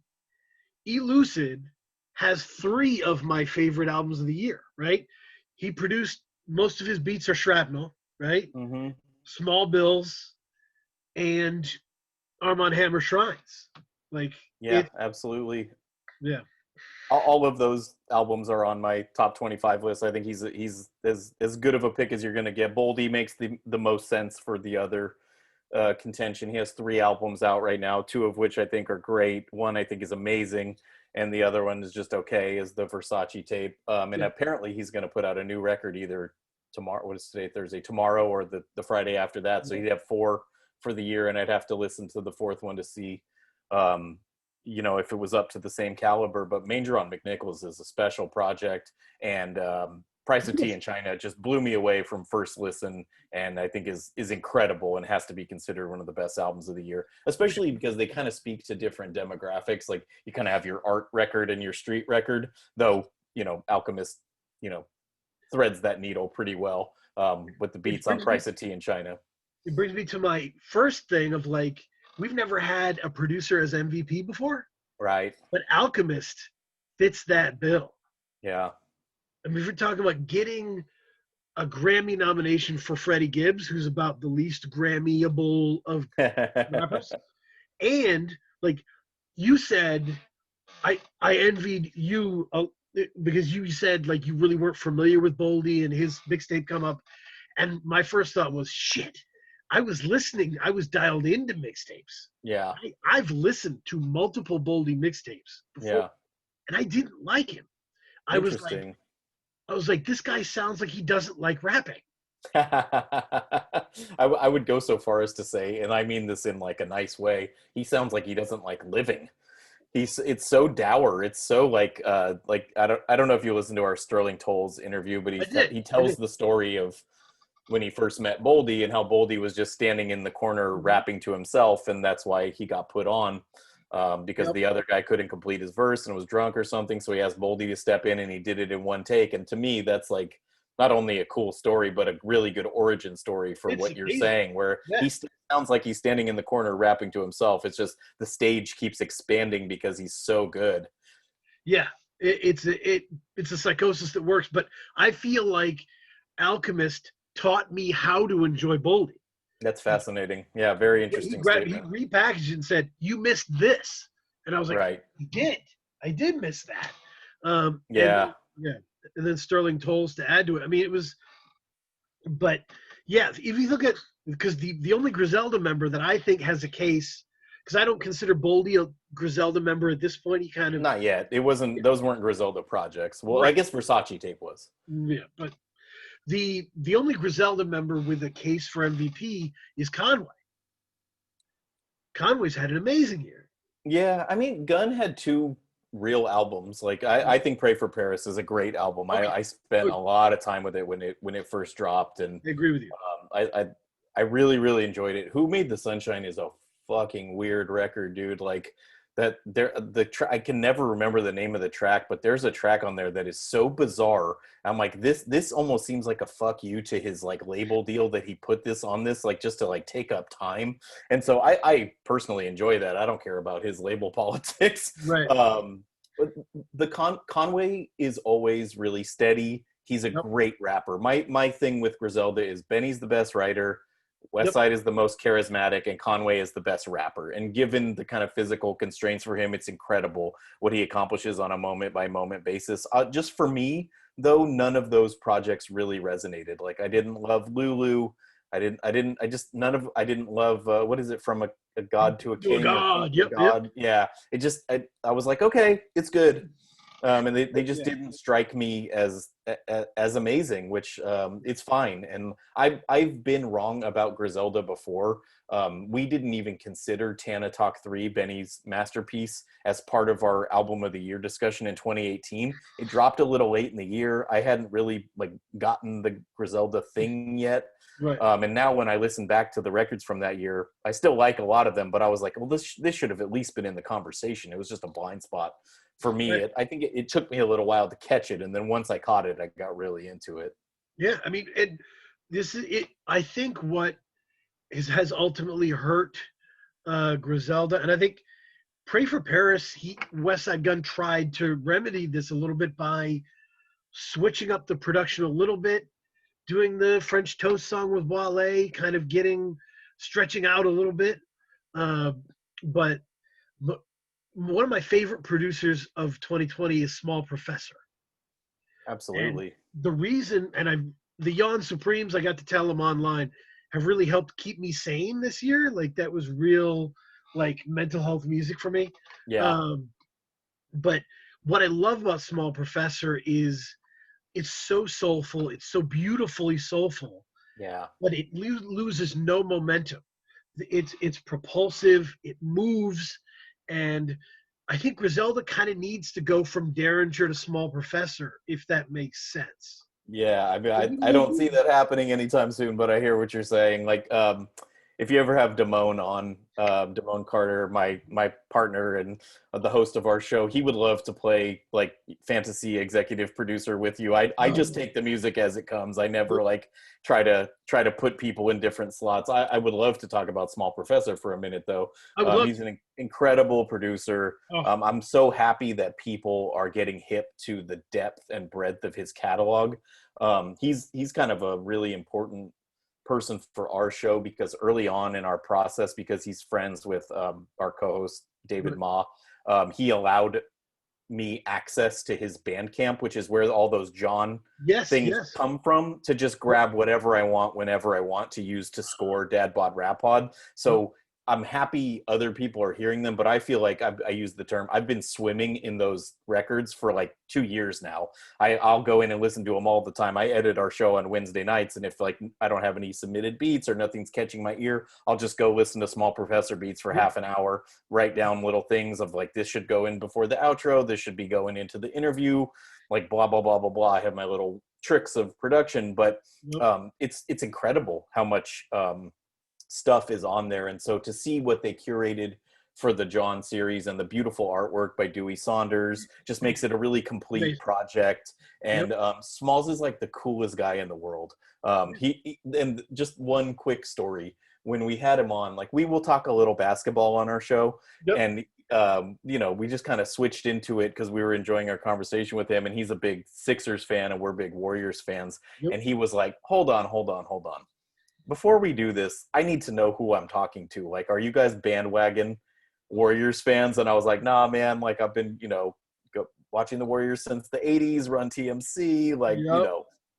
Elucid has three of my favorite albums of the year, right? He produced most of his beats are Shrapnel, right? Mm-hmm. Small Bills and Armand Hammer Shrines. Like Yeah, absolutely. yeah. All of those albums are on my top 25 list. I think he's as good of a pick as you're going to get. Boldy makes the most sense for the other contention. He has 3 albums out right now, 2 of which I think are great. One I think is amazing, and the other one is just okay, is the Versace tape. And apparently he's going to put out a new record either tomorrow. What is today? Thursday. Tomorrow or the Friday after that. So he'd have 4 for the year, and I'd have to listen to the 4th one to see. If it was up to the same caliber, but Manger on McNichols is a special project, and Price of Tea in China just blew me away from first listen, and I think is incredible and has to be considered one of the best albums of the year, especially because they kind of speak to different demographics. Like you kind of have your art record and your street record, though, Alchemist, threads that needle pretty well with the beats on Price of Tea in China. It brings me to my first thing of like, we've never had a producer as MVP before. Right. But Alchemist fits that bill. Yeah. I mean, if you're talking about getting a Grammy nomination for Freddie Gibbs, who's about the least Grammyable of rappers, and like you said, I envied you because you said like you really weren't familiar with Boldy and his mixtape come up, and my first thought was shit. I was listening. I was dialed into mixtapes. Yeah. I've listened to multiple Boldy mixtapes before, Yeah. and I didn't like him. I was like, this guy sounds like he doesn't like rapping. I would go so far as to say, and I mean this in like a nice way, he sounds like he doesn't like living. It's so dour. It's so like I don't know if you listened to our Sterling Tolles interview, but he tells the story of when he first met Boldy and how Boldy was just standing in the corner rapping to himself, and that's why he got put on because the other guy couldn't complete his verse and was drunk or something, so he asked Boldy to step in, and he did it in one take. And to me, that's like not only a cool story, but a really good origin story for what you're saying, where he sounds like he's standing in the corner rapping to himself. It's just the stage keeps expanding because he's so good. Yeah, it's a psychosis that works, but I feel like Alchemist taught me how to enjoy Boldy. That's fascinating. Yeah, very interesting statement. He repackaged it and said, "You missed this," and I was like, right. I did miss that." Yeah. And then Sterling Tolles to add to it. I mean, it was, but yeah, if you look at, because the only Griselda member that I think has a case, because I don't consider Boldy a Griselda member at this point. He kind of not yet. It wasn't. Yeah. Those weren't Griselda projects. Well, right. I guess Versace tape was. Yeah, but the only Griselda member with a case for MVP is Conway. Conway's had an amazing year. Yeah, I mean, Gunn had 2 real albums. Like I think Pray for Paris is a great album. Okay. I spent a lot of time with it when it first dropped, and I agree with you. I really, really enjoyed it. Who Made the Sunshine is a fucking weird record, dude. Like that I can never remember the name of the track, but there's a track on there that is so bizarre. I'm like, this almost seems like a fuck you to his like label deal that he put this on this, like just to like take up time. And so I personally enjoy that. I don't care about his label politics. Right. But the Conway is always really steady. He's a great rapper. My thing with Griselda is Benny's the best writer, Westside is the most charismatic, and Conway is the best rapper. And given the kind of physical constraints for him, it's incredible what he accomplishes on a moment-by-moment basis. Just for me, though, none of those projects really resonated. Like, I didn't love Lulu. I didn't love, what is it, from a god to a Oh king, or king God, to a yep, yep. god? Yeah, I was like, okay, it's good. And they just Yeah. didn't strike me as amazing, which, it's fine. And I've been wrong about Griselda before. We didn't even consider Tana Talk 3, Benny's masterpiece, as part of our album of the year discussion in 2018. It dropped a little late in the year. I hadn't really like gotten the Griselda thing yet. Right. And now when I listen back to the records from that year, I still like a lot of them, but I was like, well, this should have at least been in the conversation. It was just a blind spot for me. Right. I think it took me a little while to catch it, and then once I caught it, I got really into it. Yeah, I mean, and this is it. I think what has ultimately hurt Griselda, and I think Pray for Paris, West Side Gun tried to remedy this a little bit by switching up the production a little bit, doing the French Toast song with Wale, kind of stretching out a little bit. Uh, but, but one of my favorite producers of 2020 is Small Professor. And Absolutely. the reason, and the Yawn Supremes, I got to tell them online, have really helped keep me sane this year. Like that was real, like mental health music for me. Yeah. Um, but what I love about Small Professor is it's so soulful, it's so beautifully soulful, Yeah. but it loses no momentum. It's propulsive, it moves, and I think Griselda kind of needs to go from Derringer to Small Professor, if that makes sense. Yeah, I mean, I don't see that happening anytime soon, but I hear what you're saying. Like, if you ever have Damone on, Damone Carter, my partner and the host of our show, he would love to play like fantasy executive producer with you. I just take the music as it comes. I never like try to put people in different slots. I would love to talk about Small Professor for a minute though. I would love He's an incredible producer. Oh, I'm so happy that people are getting hip to the depth and breadth of his catalog. He's kind of a really important person for our show because early on in our process, because he's friends with our co-host David Ma, he allowed me access to his Bandcamp, which is where all those John yes, things yes. come from, to just grab whatever I want whenever I want to use to score Dad Bod Rap Pod. So I'm happy other people are hearing them, but I feel like I use the term, I've been swimming in those records for like 2 years now. I'll go in and listen to them all the time. I edit our show on Wednesday nights, and if like I don't have any submitted beats or nothing's catching my ear, I'll just go listen to Small Professor beats for half an hour, write down little things of like, this should go in before the outro, this should be going into the interview, like blah, blah, blah, blah, blah. I have my little tricks of production, but it's incredible how much stuff is on there. And so to see what they curated for the John series and the beautiful artwork by Dewey Saunders just makes it a really complete project. And Smalls is like the coolest guy in the world. And just one quick story. When we had him on, like we will talk a little basketball on our show, and we just kind of switched into it because we were enjoying our conversation with him, and he's a big Sixers fan and we're big Warriors fans. And he was like, hold on. Before we do this, I need to know who I'm talking to. Like, are you guys bandwagon Warriors fans? And I was like, nah, man, like I've been, watching the Warriors since the 80s, Run TMC, like,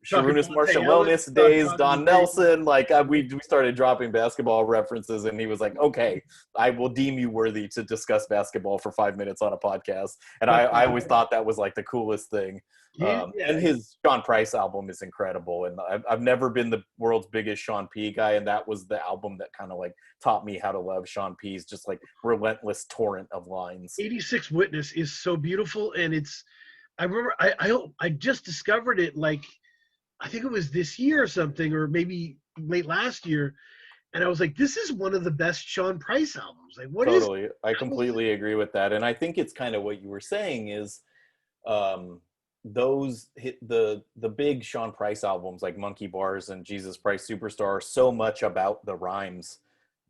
Sharunas Marciulionis days, Don Nelson. Like we started dropping basketball references, and he was like, okay, I will deem you worthy to discuss basketball for 5 minutes on a podcast. And I always thought that was like the coolest thing. And his Sean Price album is incredible. And I've never been the world's biggest Sean P guy. And that was the album that kind of like taught me how to love Sean P's just like relentless torrent of lines. 86 Witness is so beautiful. And I remember I just discovered it like, I think it was this year or something, or maybe late last year. And I was like, this is one of the best Sean Price albums. Like, what totally. I completely agree with that. And I think it's kind of what you were saying is those hit the big Sean Price albums like Monkey Bars and Jesus Price Superstar are so much about the rhymes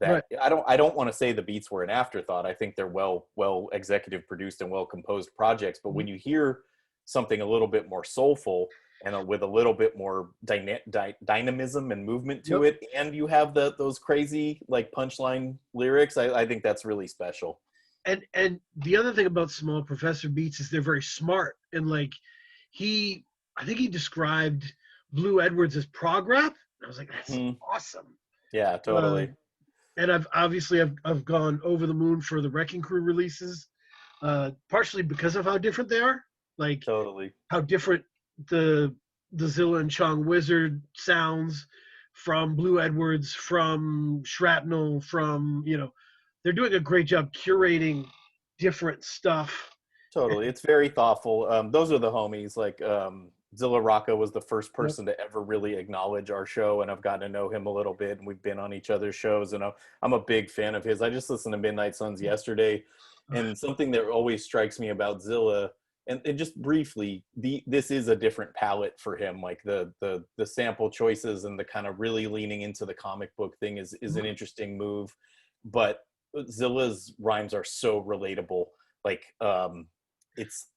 that I don't want to say the beats were an afterthought. I think they're well executive produced and well composed projects. But when you hear something a little bit more soulful and with a little bit more dynamism and movement to it, and you have those crazy like punchline lyrics, I think that's really special. And the other thing about Small Professor beats is they're very smart, and like I think he described Blue Edwards as prog rap, I was like, that's Mhm. awesome. Yeah, Uh, totally. and I've gone over the moon for the Wrecking Crew releases, partially because of how different they are, like Totally. how different the Zilla and Chong Wizard sounds from Blue Edwards, from Shrapnel, from they're doing a great job curating different stuff. Totally. It's very thoughtful. Those are the homies. Like Zilla Rocca was the first Yep. person to ever really acknowledge our show, and I've gotten to know him a little bit, and we've been on each other's shows, and I'm a big fan of his. I just listened to Midnight Suns yesterday, and something that always strikes me about Zilla, and just briefly, this is a different palette for him. Like the sample choices and the kind of really leaning into the comic book thing is an interesting move, but Zilla's rhymes are so relatable. Like it's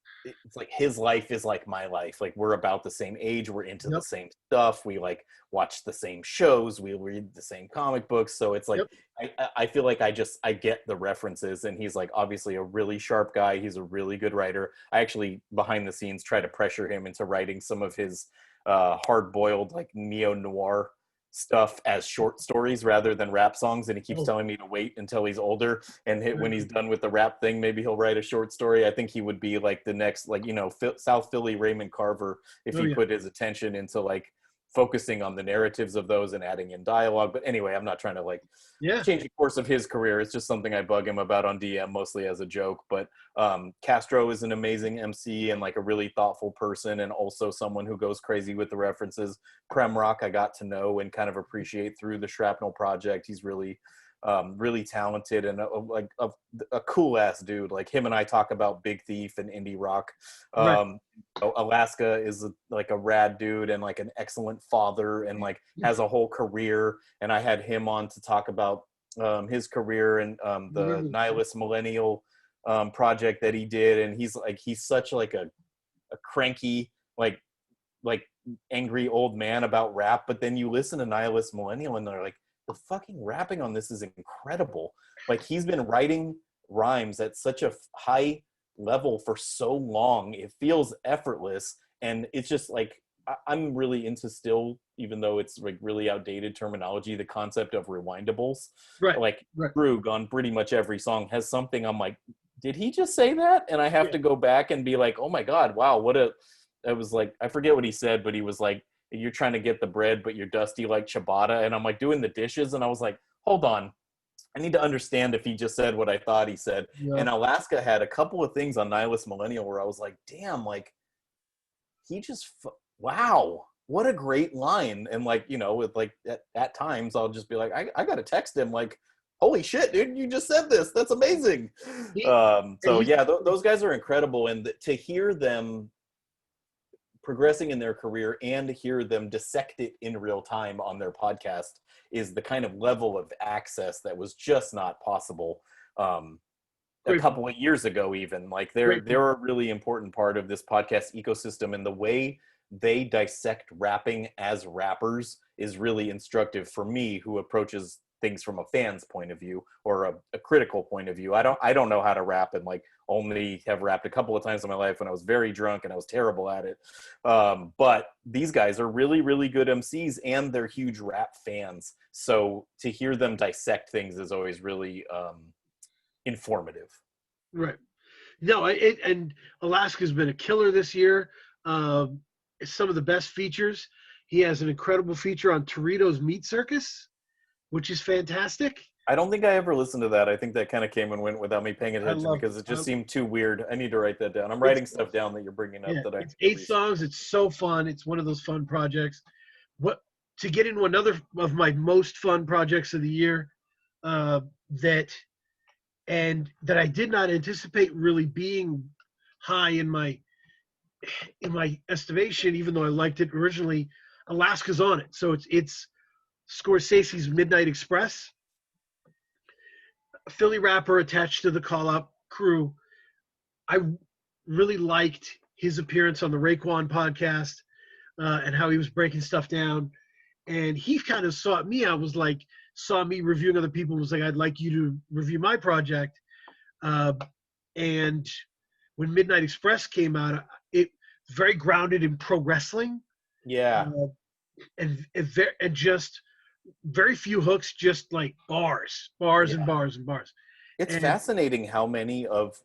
like his life is like my life. Like we're about the same age, we're into the Yep. same stuff, we like watch the same shows, we read the same comic books. So it's like Yep. I feel like I get the references, and he's like obviously a really sharp guy. He's a really good writer. I actually behind the scenes try to pressure him into writing some of his hard boiled like neo noir stuff as short stories rather than rap songs, and he keeps Oh, telling me to wait until he's older, and when he's really? done with the rap thing, maybe he'll write a short story. I think he would be like the next, like, South Philly Raymond Carver if Oh he yeah. put his attention into like focusing on the narratives of those and adding in dialogue. But anyway, I'm not trying to like Yeah. change the course of his career. It's just something I bug him about on DM, mostly as a joke. But Castro is an amazing MC and like a really thoughtful person, and also someone who goes crazy with the references. Premrock I got to know and kind of appreciate through the Shrapnel project. He's really talented and a cool ass dude. Like him and I talk about Big Thief and indie rock. Right. Alaska is like a rad dude and like an excellent father and like has a whole career. And I had him on to talk about his career and the Nihilist Millennial project that he did. And he's such like a cranky like angry old man about rap. But then you listen to Nihilist Millennial and they're like, the fucking rapping on this is incredible. Like he's been writing rhymes at such a high level for so long, it feels effortless. And it's just like I'm really into still, even though it's like really outdated terminology, the concept of rewindables. Right. Like Right. Krug on pretty much every song has something I'm like, did he just say that? And I have Yeah. to go back and be like, oh my god, wow, what a I was like, I forget what he said, but he was like, you're trying to get the bread, but you're dusty like ciabatta. And I'm like doing the dishes, and I was like, hold on, I need to understand if he just said what I thought he said. Yep. And Alaska had a couple of things on Nihilist Millennial where I was like, damn, like he just, wow, what a great line. And like, with like at times I'll just be like, I got to text him like, holy shit, dude, you just said this. That's amazing. He, and So he's yeah, those guys are incredible. And to hear them progressing in their career and hear them dissect it in real time on their podcast is the kind of level of access that was just not possible a great. couple of years ago. Even like they're Great. they're a really important part of this podcast ecosystem, and the way they dissect rapping as rappers is really instructive for me, who approaches things from a fan's point of view or a critical point of view. I don't know how to rap, and like only have rapped a couple of times in my life when I was very drunk and I was terrible at it. But these guys are really, really good MCs, and they're huge rap fans. So to hear them dissect things is always really informative. Right. No, and Alaska's been a killer this year. It's some of the best features. He has an incredible feature on Torito's Meat Circus, which is fantastic. I don't think I ever listened to that. I think that kind of came and went without me paying I attention love because it I, just seemed too weird. I need to write that down. I'm it's writing stuff down that you're bringing up yeah, that I it's need to 8 songs. It's so fun. It's one of those fun projects. What to get into another of my most fun projects of the year, uh, that that I did not anticipate really being high in my estimation, even though I liked it originally. Alaska's on it, so it's Scorsese's Midnight Express, a Philly rapper attached to the Call Out crew. I really liked his appearance on the Raekwon podcast, and how he was breaking stuff down. And he kind of sought me out, was like, saw me reviewing other people, was like, I'd like you to review my project. Uh, and when Midnight Express came out, it was very grounded in pro wrestling. Yeah. Uh, and just very few hooks, just like bars, and Yeah. bars and bars. It's And fascinating how many of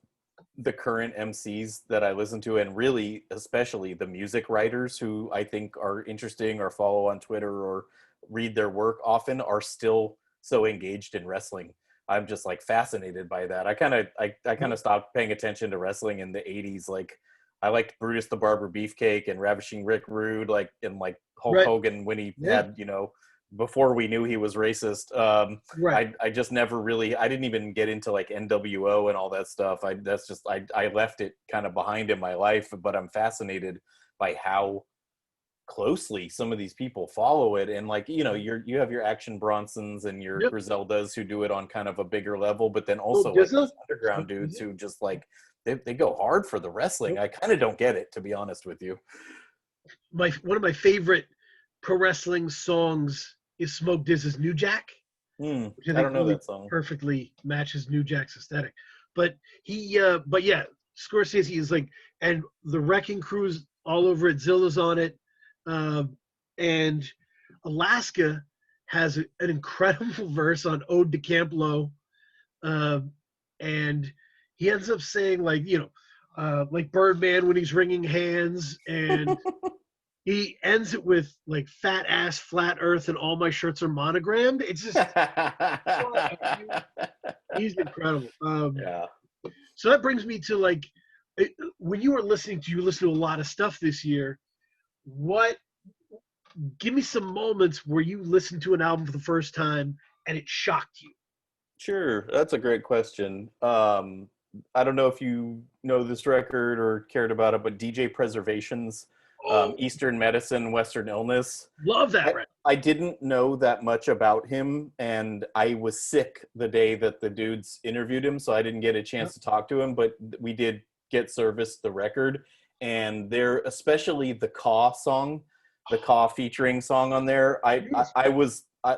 the current MCs that I listen to, and really especially the music writers who I think are interesting or follow on Twitter or read their work often, are still so engaged in wrestling. I'm just like fascinated by that. I kind of stopped paying attention to wrestling in the 80s. Like I liked Brutus the Barber Beefcake and Ravishing Rick Rude, like and like Hulk right, Hogan when he yeah, had, before we knew he was racist. right. I just never really, I didn't even get into like NWO and all that stuff. I left it kind of behind in my life, but I'm fascinated by how closely some of these people follow it. And like, you have your Action Bronsons and your Yep. Griseldas who do it on kind of a bigger level, but then Oh, also like Dizza. these underground dudes who just like, they go hard for the wrestling. I kind of don't get it, to be honest with you. One of my favorite pro wrestling songs is Smoke Diz's New Jack, which I I think don't know really that song. perfectly matches New Jack's aesthetic. But yeah, Scorsese is like, and the Wrecking Crew's all over it. Zilla's on it, and Alaska has an incredible verse on Ode to Camp Low, uh, and he ends up saying like Birdman when he's wringing hands, and he ends it with like fat ass flat earth and all my shirts are monogrammed. It's just he's incredible. Yeah. So that brings me to like when you were listening to, you listen to a lot of stuff this year. What Give me some moments where you listened to an album for the first time and it shocked you. Sure, that's a great question. I don't know if you know this record or cared about it, but DJ Preservation's Oh, Eastern Medicine, Western Illness. love that I, record. I didn't know that much about him, and I was sick the day that the dudes interviewed him, so I didn't get a chance to talk to him, but we did get serviced the record, and there, especially the Caw song, the Caw featuring song on there,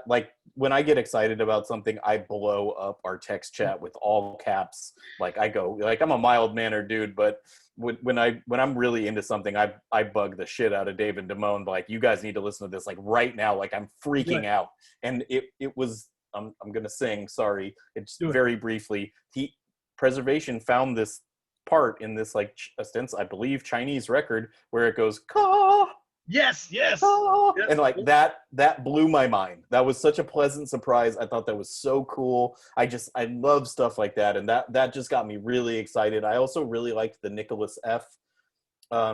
like when I get excited about something, I blow up our text chat with all caps. Like I go, like I'm a mild mannered dude, but when I'm really into something, I bug the shit out of David Damone. Like you guys need to listen to this like right now. Like I'm freaking Right. out, and it was I'm gonna sing. Sorry, it's Do it. very briefly. Preservation found this part in this like I believe Chinese record where it goes Caw, Yes, yes, and yes. like that blew my mind. That was such a pleasant surprise. I thought that was so cool. I love stuff like that, and that just got me really excited. I also really liked the Nicholas F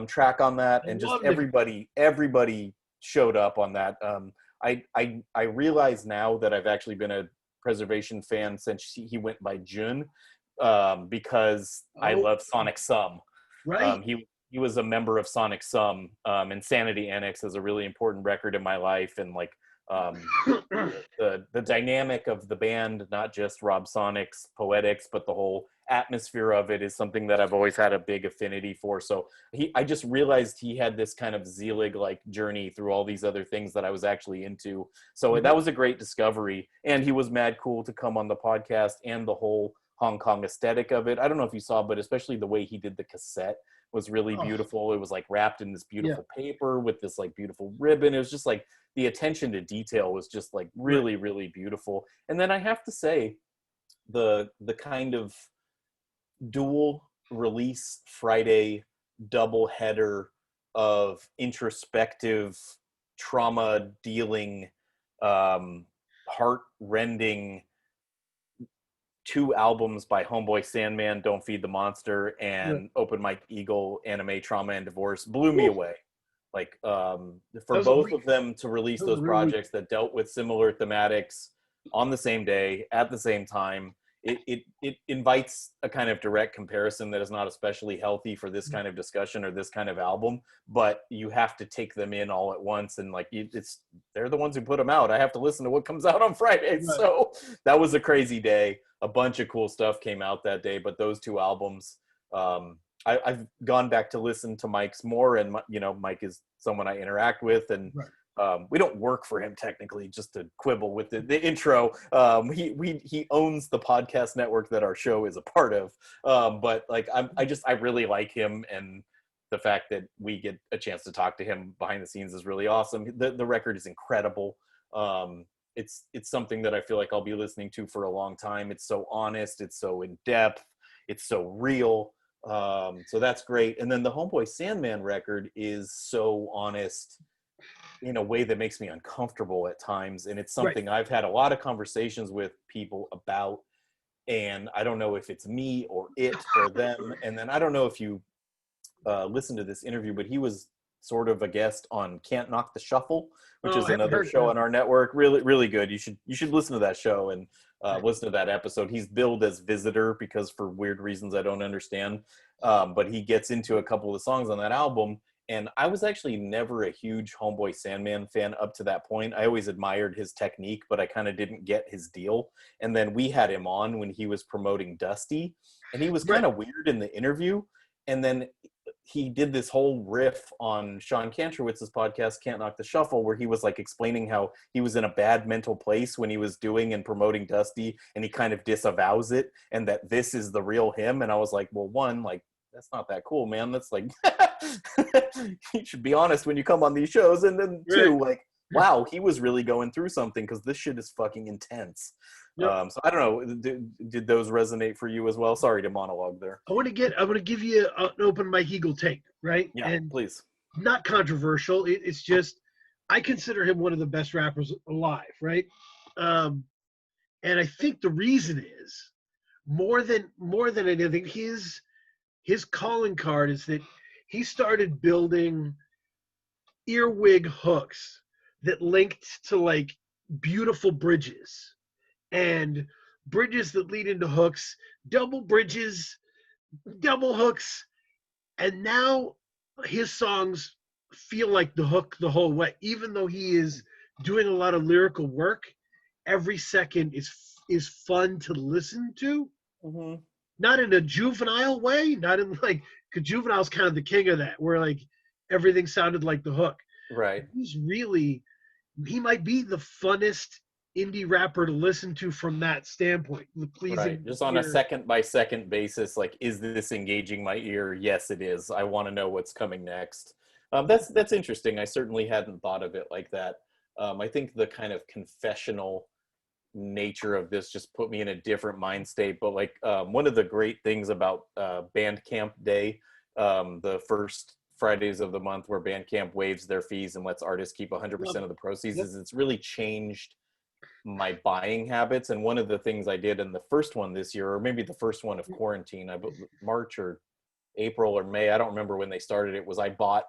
track on that, I and just love Nick. everybody showed up on that. I realize now that I've actually been a Preservation fan since he went by Jun, because I Oh, love Sonic Sum. right. He was a member of Sonic Sum. Insanity Annex is a really important record in my life, and like the dynamic of the band, not just Rob Sonic's poetics, but the whole atmosphere of it is something that I've always had a big affinity for. So I just realized he had this kind of Zelig like journey through all these other things that I was actually into. So that was a great discovery, and he was mad cool to come on the podcast, and the whole Hong Kong aesthetic of it. I don't know if you saw, but especially the way he did the cassette was really Oh, beautiful. It was like wrapped in this yeah. beautiful paper with this like beautiful ribbon. It was just like the attention to detail was just like Right. really, really beautiful. And then I have to say, the kind of dual release Friday double header of introspective trauma dealing, heart rending 2 albums by Homeboy Sandman, Don't Feed the Monster, Right. and Open Mike Eagle, Anime Trauma and Divorce, blew me Whew. away. Like That for was a both week. of them to release That was those a real week. projects that dealt with similar thematics on the same day at the same time, it invites a kind of direct comparison that is not especially healthy for this kind of discussion or this kind of album. But you have to take them in all at once, and like they're the ones who put them out. I have to listen to what comes out on Friday, Right. so that was a crazy day. A bunch of cool stuff came out that day, but those 2 albums, I've gone back to listen to Mike's more, and Mike is someone I interact with, and Right. we don't work for him technically. Just to quibble with the intro, he owns the podcast network that our show is a part of. But like I really like him, and the fact that we get a chance to talk to him behind the scenes is really awesome. The record is incredible. It's something that I feel like I'll be listening to for a long time. It's so honest, it's so in depth, it's so real. So that's great. And then the Homeboy Sandman record is so honest in a way that makes me uncomfortable at times, and it's something I've had a lot of conversations with people about, and I don't know if it's me or it or them. And then I don't know if you listen to this interview, but he was sort of a guest on Can't Knock the Shuffle, which is another show on our network. Really, really good. You should listen to that show and listen to that episode. He's billed as visitor because for weird reasons I don't understand. But he gets into a couple of songs on that album. And I was actually never a huge Homeboy Sandman fan up to that point. I always admired his technique, but I kind of didn't get his deal. And then we had him on when he was promoting Dusty, and he was kind of weird in the interview. And then he did this whole riff on Sean Kantrowitz's podcast, Can't Knock the Shuffle, where he was like explaining how he was in a bad mental place when he was doing and promoting Dusty, and he kind of disavows it, and that this is the real him. And I was like, well, one, like, that's not that cool, man. That's like, you should be honest when you come on these shows. And then two, like, wow, he was really going through something, because this shit is fucking intense. So I don't know, did those resonate for you as well? Sorry to monologue there. I'm gonna give you an open Mike Eagle take, right? Yeah, and please. Not controversial. It's just I consider him one of the best rappers alive, right? And I think the reason is more than anything, his calling card is that he started building earwig hooks that linked to like beautiful bridges and bridges that lead into hooks, double bridges, double hooks. And now his songs feel like the hook the whole way. Even though he is doing a lot of lyrical work, every second is fun to listen to. Mm-hmm. Not in a juvenile way, not in like, because Juvenile's kind of the king of that, where like everything sounded like the hook. Right. He might be the funnest indie rapper to listen to from that standpoint. Right. Just on a second by second basis, like, is this engaging my ear? Yes, it is. I want to know what's coming next. That's interesting. I certainly hadn't thought of it like that. I think the kind of confessional nature of this just put me in a different mind state. But like, one of the great things about Bandcamp Day, the first Fridays of the month where Bandcamp waives their fees and lets artists keep 100% of the proceeds, is it's really changed my buying habits. And one of the things I did in the first one this year, or maybe the first one of quarantine, March or April or May, I don't remember when they started it, was I bought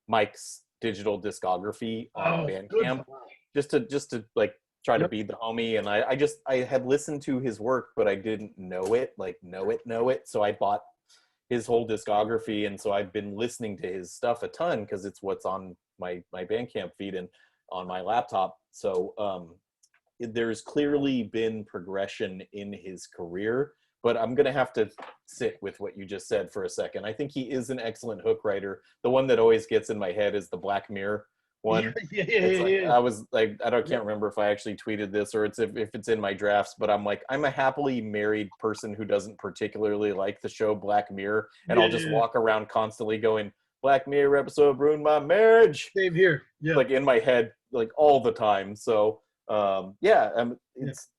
Mike's digital discography on Bandcamp just to like try to be the homie. And I had listened to his work, but I didn't know it. So I bought his whole discography, and so I've been listening to his stuff a ton because it's what's on my Bandcamp feed and on my laptop. So there's clearly been progression in his career, but I'm going to have to sit with what you just said for a second. I think he is an excellent hook writer. The one that always gets in my head is the Black Mirror one. I was like, can't remember if I actually tweeted this or if it's in my drafts, but I'm like, I'm a happily married person who doesn't particularly like the show Black Mirror, and I'll just walk around constantly going, Black Mirror episode ruined my marriage. Same here. Yeah. Like in my head, like all the time. So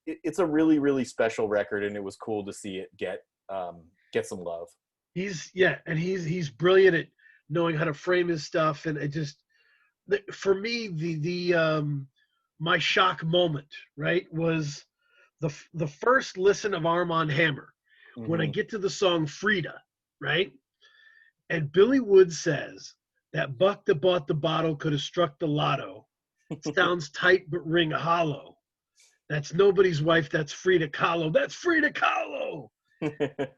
it's a really, really special record, and it was cool to see it get some love. He's brilliant at knowing how to frame his stuff, and it just, for me, my shock moment, right, was the first listen of Armand Hammer, when I get to the song Frida, right, and Billy Wood says that buck that bought the bottle could have struck the lotto. Sounds tight but ring hollow. That's nobody's wife. That's Frida Kahlo. That's Frida Kahlo.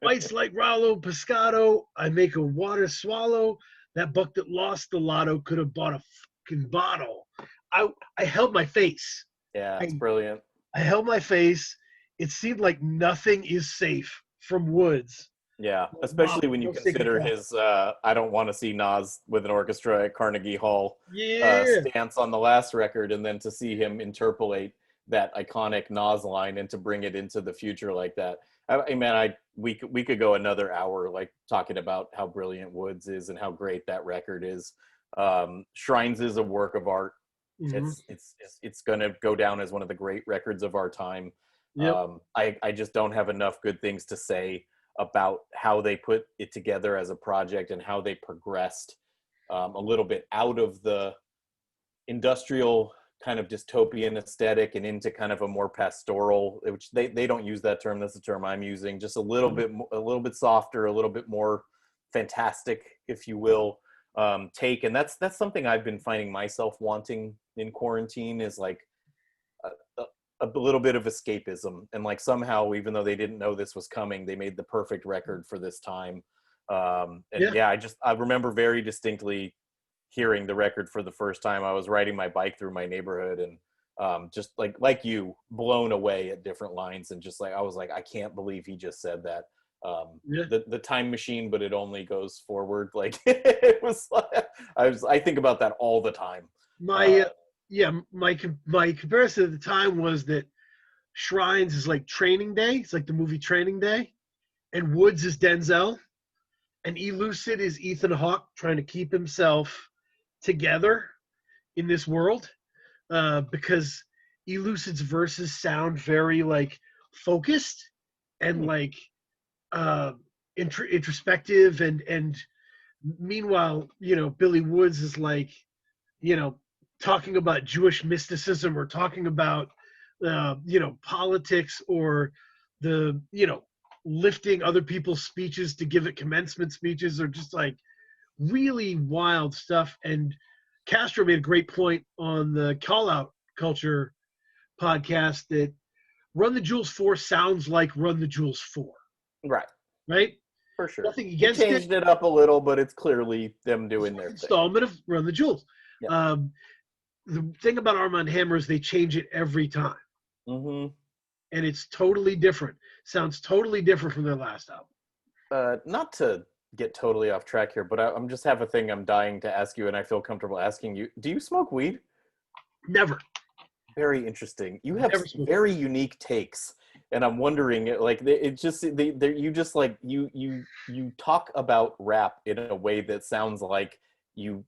Fights like Rollo Pescado. I make a water swallow. That buck that lost the lotto could have bought a fucking bottle. I held my face. Yeah, it's brilliant. I held my face. It seemed like nothing is safe from Woods. Yeah, especially when you consider his I don't want to see Nas with an orchestra at Carnegie Hall stance on the last record, and then to see him interpolate that iconic Nas line and to bring it into the future like that. We could go another hour like talking about how brilliant Woods is and how great that record is. Shrines is a work of art. Hmm. It's going to go down as one of the great records of our time. Yep. I just don't have enough good things to say about how they put it together as a project and how they progressed a little bit out of the industrial kind of dystopian aesthetic and into kind of a more pastoral, which they don't use that term. That's the term I'm using. Just a little bit softer, a little bit more fantastic, if you will, take. And that's something I've been finding myself wanting in quarantine, is like a little bit of escapism. And like somehow, even though they didn't know this was coming, they made the perfect record for this time. I remember very distinctly hearing the record for the first time. I was riding my bike through my neighborhood and just like you, blown away at different lines, and just like I was like, I can't believe he just said that. The time machine, but it only goes forward. Like it was like, I think about that all the time. My my comparison at the time was that Shrines is like Training Day. It's like the movie Training Day, and Woods is Denzel, and Elucid is Ethan Hawke trying to keep himself together in this world, because Elucid's verses sound very like focused and like introspective, and meanwhile, Billy Woods is like, talking about Jewish mysticism, or talking about politics, or the lifting other people's speeches to give it commencement speeches, or just like really wild stuff. And Castro made a great point on the Call Out Culture podcast that Run the Jewels 4 sounds like Run the Jewels 4. Right. Right? For sure. Nothing against it. Changed it up a little, but it's clearly them doing their thing. Installment of Run the Jewels. Yeah. The thing about Armand Hammer is they change it every time. Mm-hmm. And it's totally different. Sounds totally different from their last album. Not to get totally off track here, but I'm just have a thing I'm dying to ask you, and I feel comfortable asking you. Do you smoke weed? Never. Very interesting. You have very unique takes, and I'm wondering, like, it just you just like you talk about rap in a way that sounds like you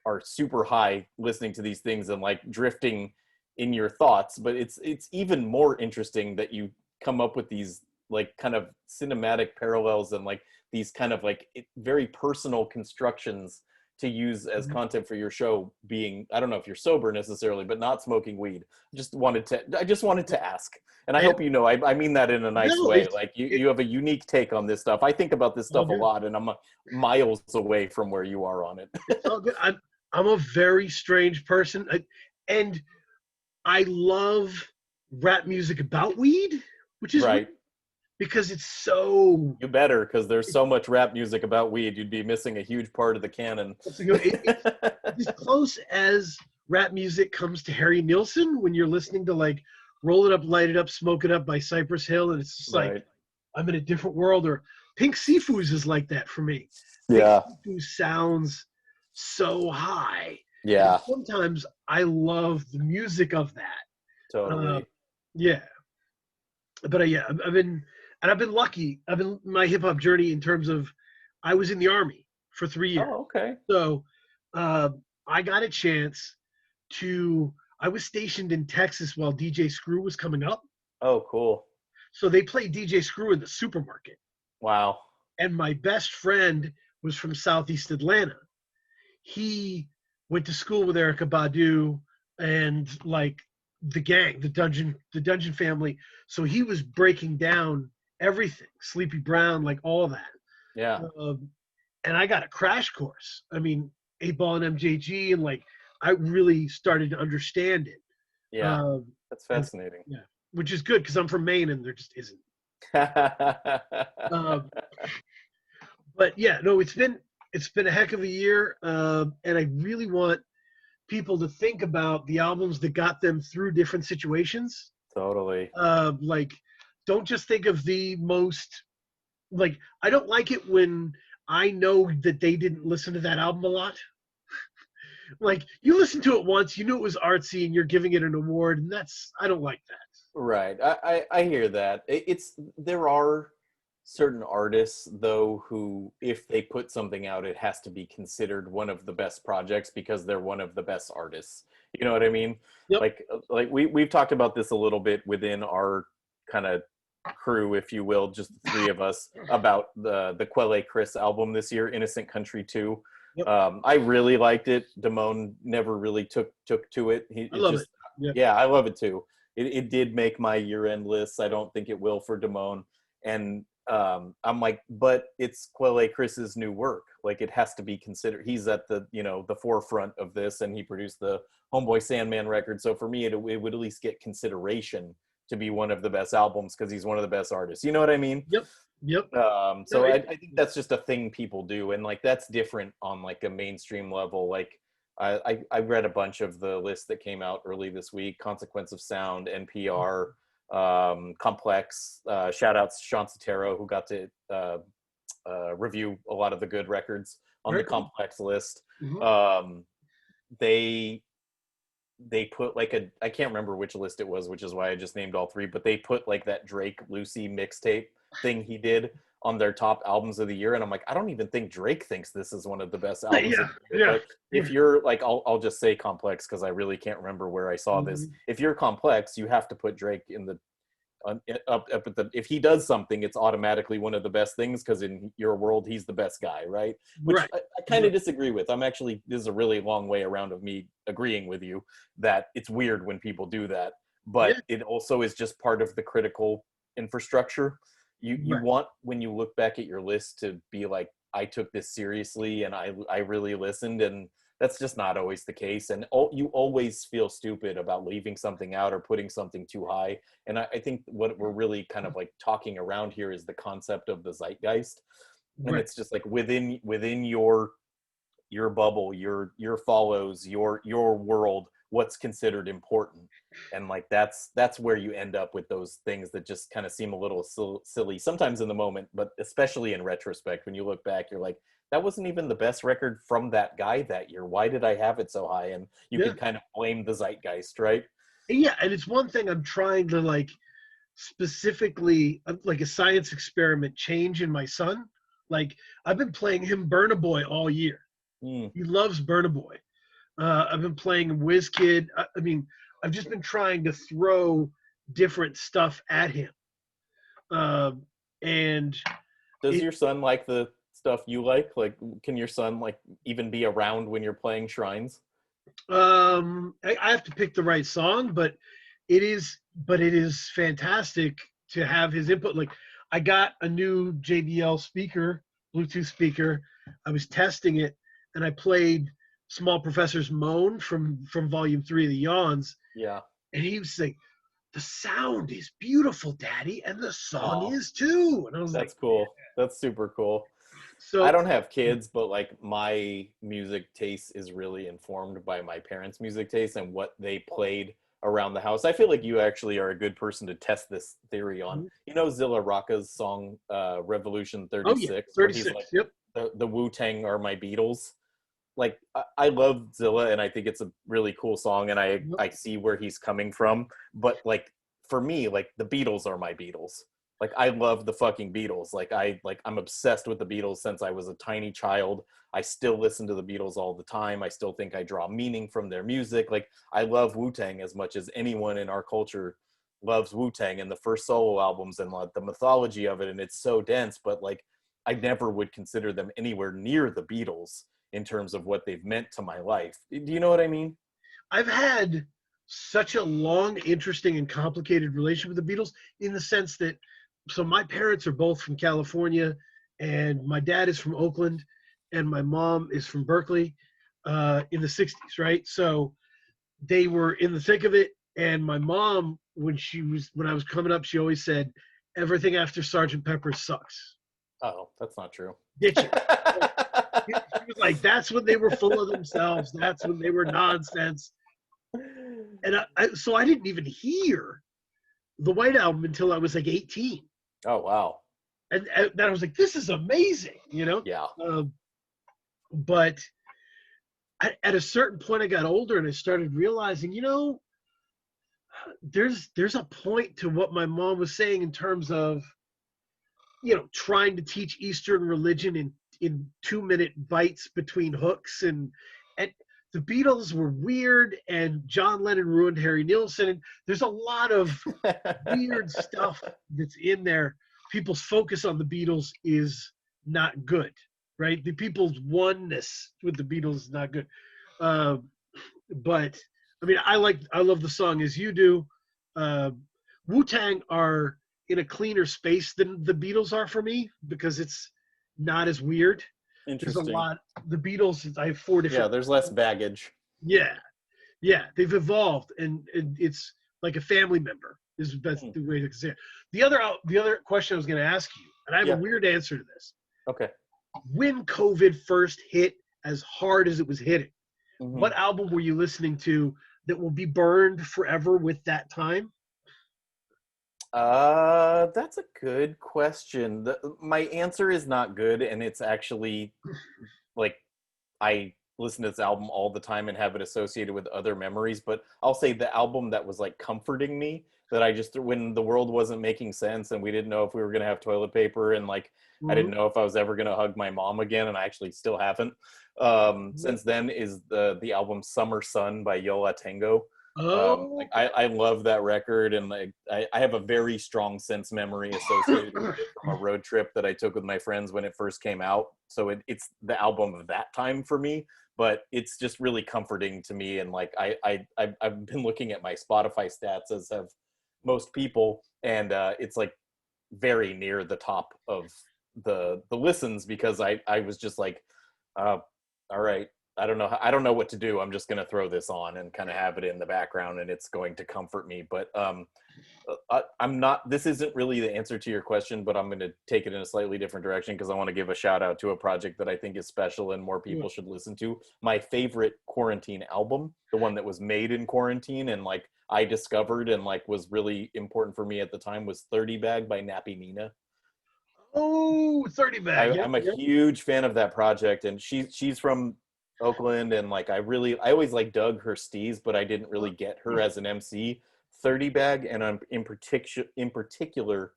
are super high listening to these things and like drifting in your thoughts, but it's even more interesting that you come up with these like kind of cinematic parallels and like these kind of like very personal constructions to use as content for your show, being, I don't know if you're sober necessarily, but not smoking weed. I just wanted to ask. And I hope I mean that in a nice way. Like you have a unique take on this stuff. I think about this stuff a lot, and I'm miles away from where you are on it. It's all good. I'm a very strange person. And I love rap music about weed, which is right. weird, because it's so... You better, because there's so much rap music about weed. You'd be missing a huge part of the canon. It's as close as rap music comes to Harry Nilsson when you're listening to like Roll It Up, Light It Up, Smoke It Up by Cypress Hill, and it's just like, I'm in a different world. Or Pink Sifu's is like that for me. Yeah. Pink Sifu sounds so high. Yeah. And sometimes I love the music of that. Totally. Yeah. But I've been lucky. I've been my hip hop journey in terms of, I was in the Army for 3 years. Oh, okay. So I got a chance I was stationed in Texas while DJ Screw was coming up. Oh, cool. So they played DJ Screw in the supermarket. Wow. And my best friend was from Southeast Atlanta. He went to school with Erykah Badu and like the gang, the Dungeon Family. So he was breaking down everything, Sleepy Brown, like all that. Yeah. And I got a crash course. I mean, 8-Ball and MJG, and like I really started to understand it. Yeah, that's fascinating. Yeah, which is good because I'm from Maine and there just isn't. But yeah, no, it's been a heck of a year, and I really want people to think about the albums that got them through different situations. Totally. Like, don't just think of the most, like, I don't like it when I know that they didn't listen to that album a lot. Like, you listened to it once, you knew it was artsy, and you're giving it an award, and I don't like that. Right. I hear that. It's there are certain artists though who, if they put something out, it has to be considered one of the best projects because they're one of the best artists. You know what I mean? Yep. Like we've talked about this a little bit within our kind of crew, if you will, just the three of us, about the Quelle Chris album this year, Innocent Country 2. Yep. I really liked it. Damone never really took to it. I It love it. just, Yep. yeah, I love it too. It did make my year-end list. I don't think it will for Damone. And I'm like, but it's Quelle Chris's new work. Like, it has to be considered. He's at the, the forefront of this, and he produced the Homeboy Sandman record. So for me, it would at least get consideration to be one of the best albums because he's one of the best artists. You know what I mean? Yep. Yep. So No, I think that's just a thing people do, and like that's different on like a mainstream level. Like I read a bunch of the lists that came out early this week: Consequence of Sound, NPR, Complex. Shout outs to Sean Sotero, who got to review a lot of the good records on the Complex list. Mm-hmm. They put like I can't remember which list it was, which is why I just named all three, but they put like that Drake Lucy mixtape thing he did on their top albums of the year. And I'm like, I don't even think Drake thinks this is one of the best albums Yeah. of the year. Yeah. But if you're like, I'll just say Complex because I really can't remember where I saw this. Mm-hmm. If you're Complex, you have to put Drake in the up at the, if he does something, it's automatically one of the best things because in your world he's the best guy, right? Which Right. I kind of disagree with. I'm actually, this is a really long way around of me agreeing with you that it's weird when people do that, but Yeah. it also is just part of the critical infrastructure. You Right. want, when you look back at your list, to be like, I took this seriously and I really listened, and that's just not always the case. And you always feel stupid about leaving something out or putting something too high. And I think what we're really kind of like talking around here is the concept of the zeitgeist. And Right. it's just like within your bubble, your follows, your world, what's considered important. And like that's where you end up with those things that just kind of seem a little silly sometimes in the moment, but especially in retrospect when you look back, you're like, that wasn't even the best record from that guy that year. Why did I have it so high? And you Yeah. can kind of blame the zeitgeist, right? Yeah. And it's one thing I'm trying to like specifically like a science experiment change in my son. Like I've been playing him Burna Boy all year. Mm. He loves Burna Boy. I've been playing WizKid. I mean, I've just been trying to throw different stuff at him. And Does it, your son like the stuff you like? Like, can your son like even be around when you're playing shrines? I have to pick the right song, but it is fantastic to have his input. Like I got a new JBL speaker, Bluetooth speaker. I was testing it and I played Small Professor's Moan from volume 3 of the Yawns, Yeah. and he was like, the sound is beautiful, Daddy, and the song Oh, is too. And I was like, that's cool. That's super cool. I so don't have kids, but like my music taste is really informed by my parents' music taste and what they played around the house. I feel like you actually are a good person to test this theory on. You know Zilla Rocca's song Revolution oh yeah, 36, where he's 36. like, Yep. the Wu-Tang are my Beatles. Like I love Zilla and I think it's a really cool song and Yep. I see where he's coming from. But like for me, like the Beatles are my Beatles. Like I love the fucking Beatles. I'm obsessed with the Beatles since I was a tiny child. I still listen to the Beatles all the time. I still think I draw meaning from their music. Like I love Wu-Tang as much as anyone in our culture loves Wu-Tang and the first solo albums and like the mythology of it, and it's so dense, but like I never would consider them anywhere near the Beatles in terms of what they've meant to my life. Do you know what I mean? I've had such a long, interesting, and complicated relationship with the Beatles in the sense that, so my parents are both from California, and my dad is from Oakland, and my mom is from Berkeley in the 60s, right? So they were in the thick of it. And my mom, when I was coming up, she always said, everything after Sergeant Pepper sucks. Oh, that's not true. Did you? She was like, that's when they were full of themselves. That's when they were nonsense. And so I didn't even hear the White Album until I was like 18. Oh, wow. And then I was like, this is amazing, you know? Yeah. But at a certain point, I got older and I started realizing, there's a point to what my mom was saying in terms of, trying to teach Eastern religion in 2-minute bites between hooks, and the Beatles were weird, and John Lennon ruined Harry Nilsson, and there's a lot of weird stuff that's in there. People's focus on the Beatles is not good, right? The people's oneness with the Beatles is not good. Um, but I mean, I love the song as you do. Uh, Wu-Tang are in a cleaner space than the Beatles are for me because it's not as weird. There's a Interesting. lot. The Beatles, I have 4 Yeah, different. there's less baggage. Yeah, yeah, they've evolved, and it's like a family member is that's Hmm. the way to say it. The other question I was going to ask you, and I have a Yeah. weird answer to this. Okay. When COVID first hit as hard as it was hitting, Hmm. what album were you listening to that will be burned forever with that time? That's a good question. My answer is not good, and it's actually like I listen to this album all the time and have it associated with other memories. But I'll say the album that was like comforting me, that I just, when the world wasn't making sense and we didn't know if we were gonna have toilet paper, and like I Mm-hmm. didn't know if I was ever gonna hug my mom again, and I actually still haven't. Since then is the album Summer Sun by Yo La Tengo. Like Oh, I love that record, and like I have a very strong sense memory associated with it from a road trip that I took with my friends when it first came out. So it's the album of that time for me, but it's just really comforting to me. And like I've been looking at my Spotify stats, as have most people, and it's like very near the top of the listens, because I was just like, uh, all right, I don't know what to do. I'm just going to throw this on and kind of have it in the background, and it's going to comfort me. But I'm not, this isn't really the answer to your question, but I'm going to take it in a slightly different direction, because I want to give a shout out to a project that I think is special and more people should listen to. My favorite quarantine album, the one that was made in quarantine and like I discovered and like was really important for me at the time, was 30 Bag by Nappy Nina. oh, 30 bag. Yep, I'm a yep. huge fan of that project, and she's from Oakland, and like I always like dug her steez, but I didn't really get her as an MC. 30 Bag, and in particular,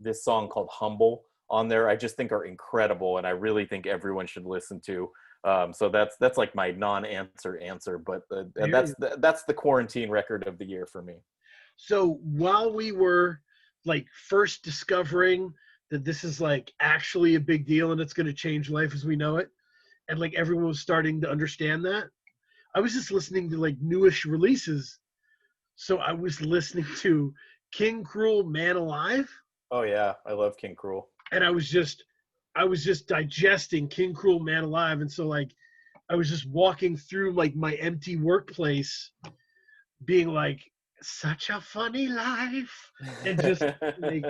this song called Humble on there, I just think are incredible, and I really think everyone should listen to. So that's like my non-answer, but I hear you. that's the quarantine record of the year for me. So while we were like first discovering that this is like actually a big deal and it's going to change life as we know it, and like everyone was starting to understand that, I was just listening to like newish releases. So I was listening to King Cruel Man Alive, Oh yeah, I love King Cruel. and I was just digesting King Cruel Man Alive, and so like I was just walking through like my empty workplace being like, such a funny life, and just like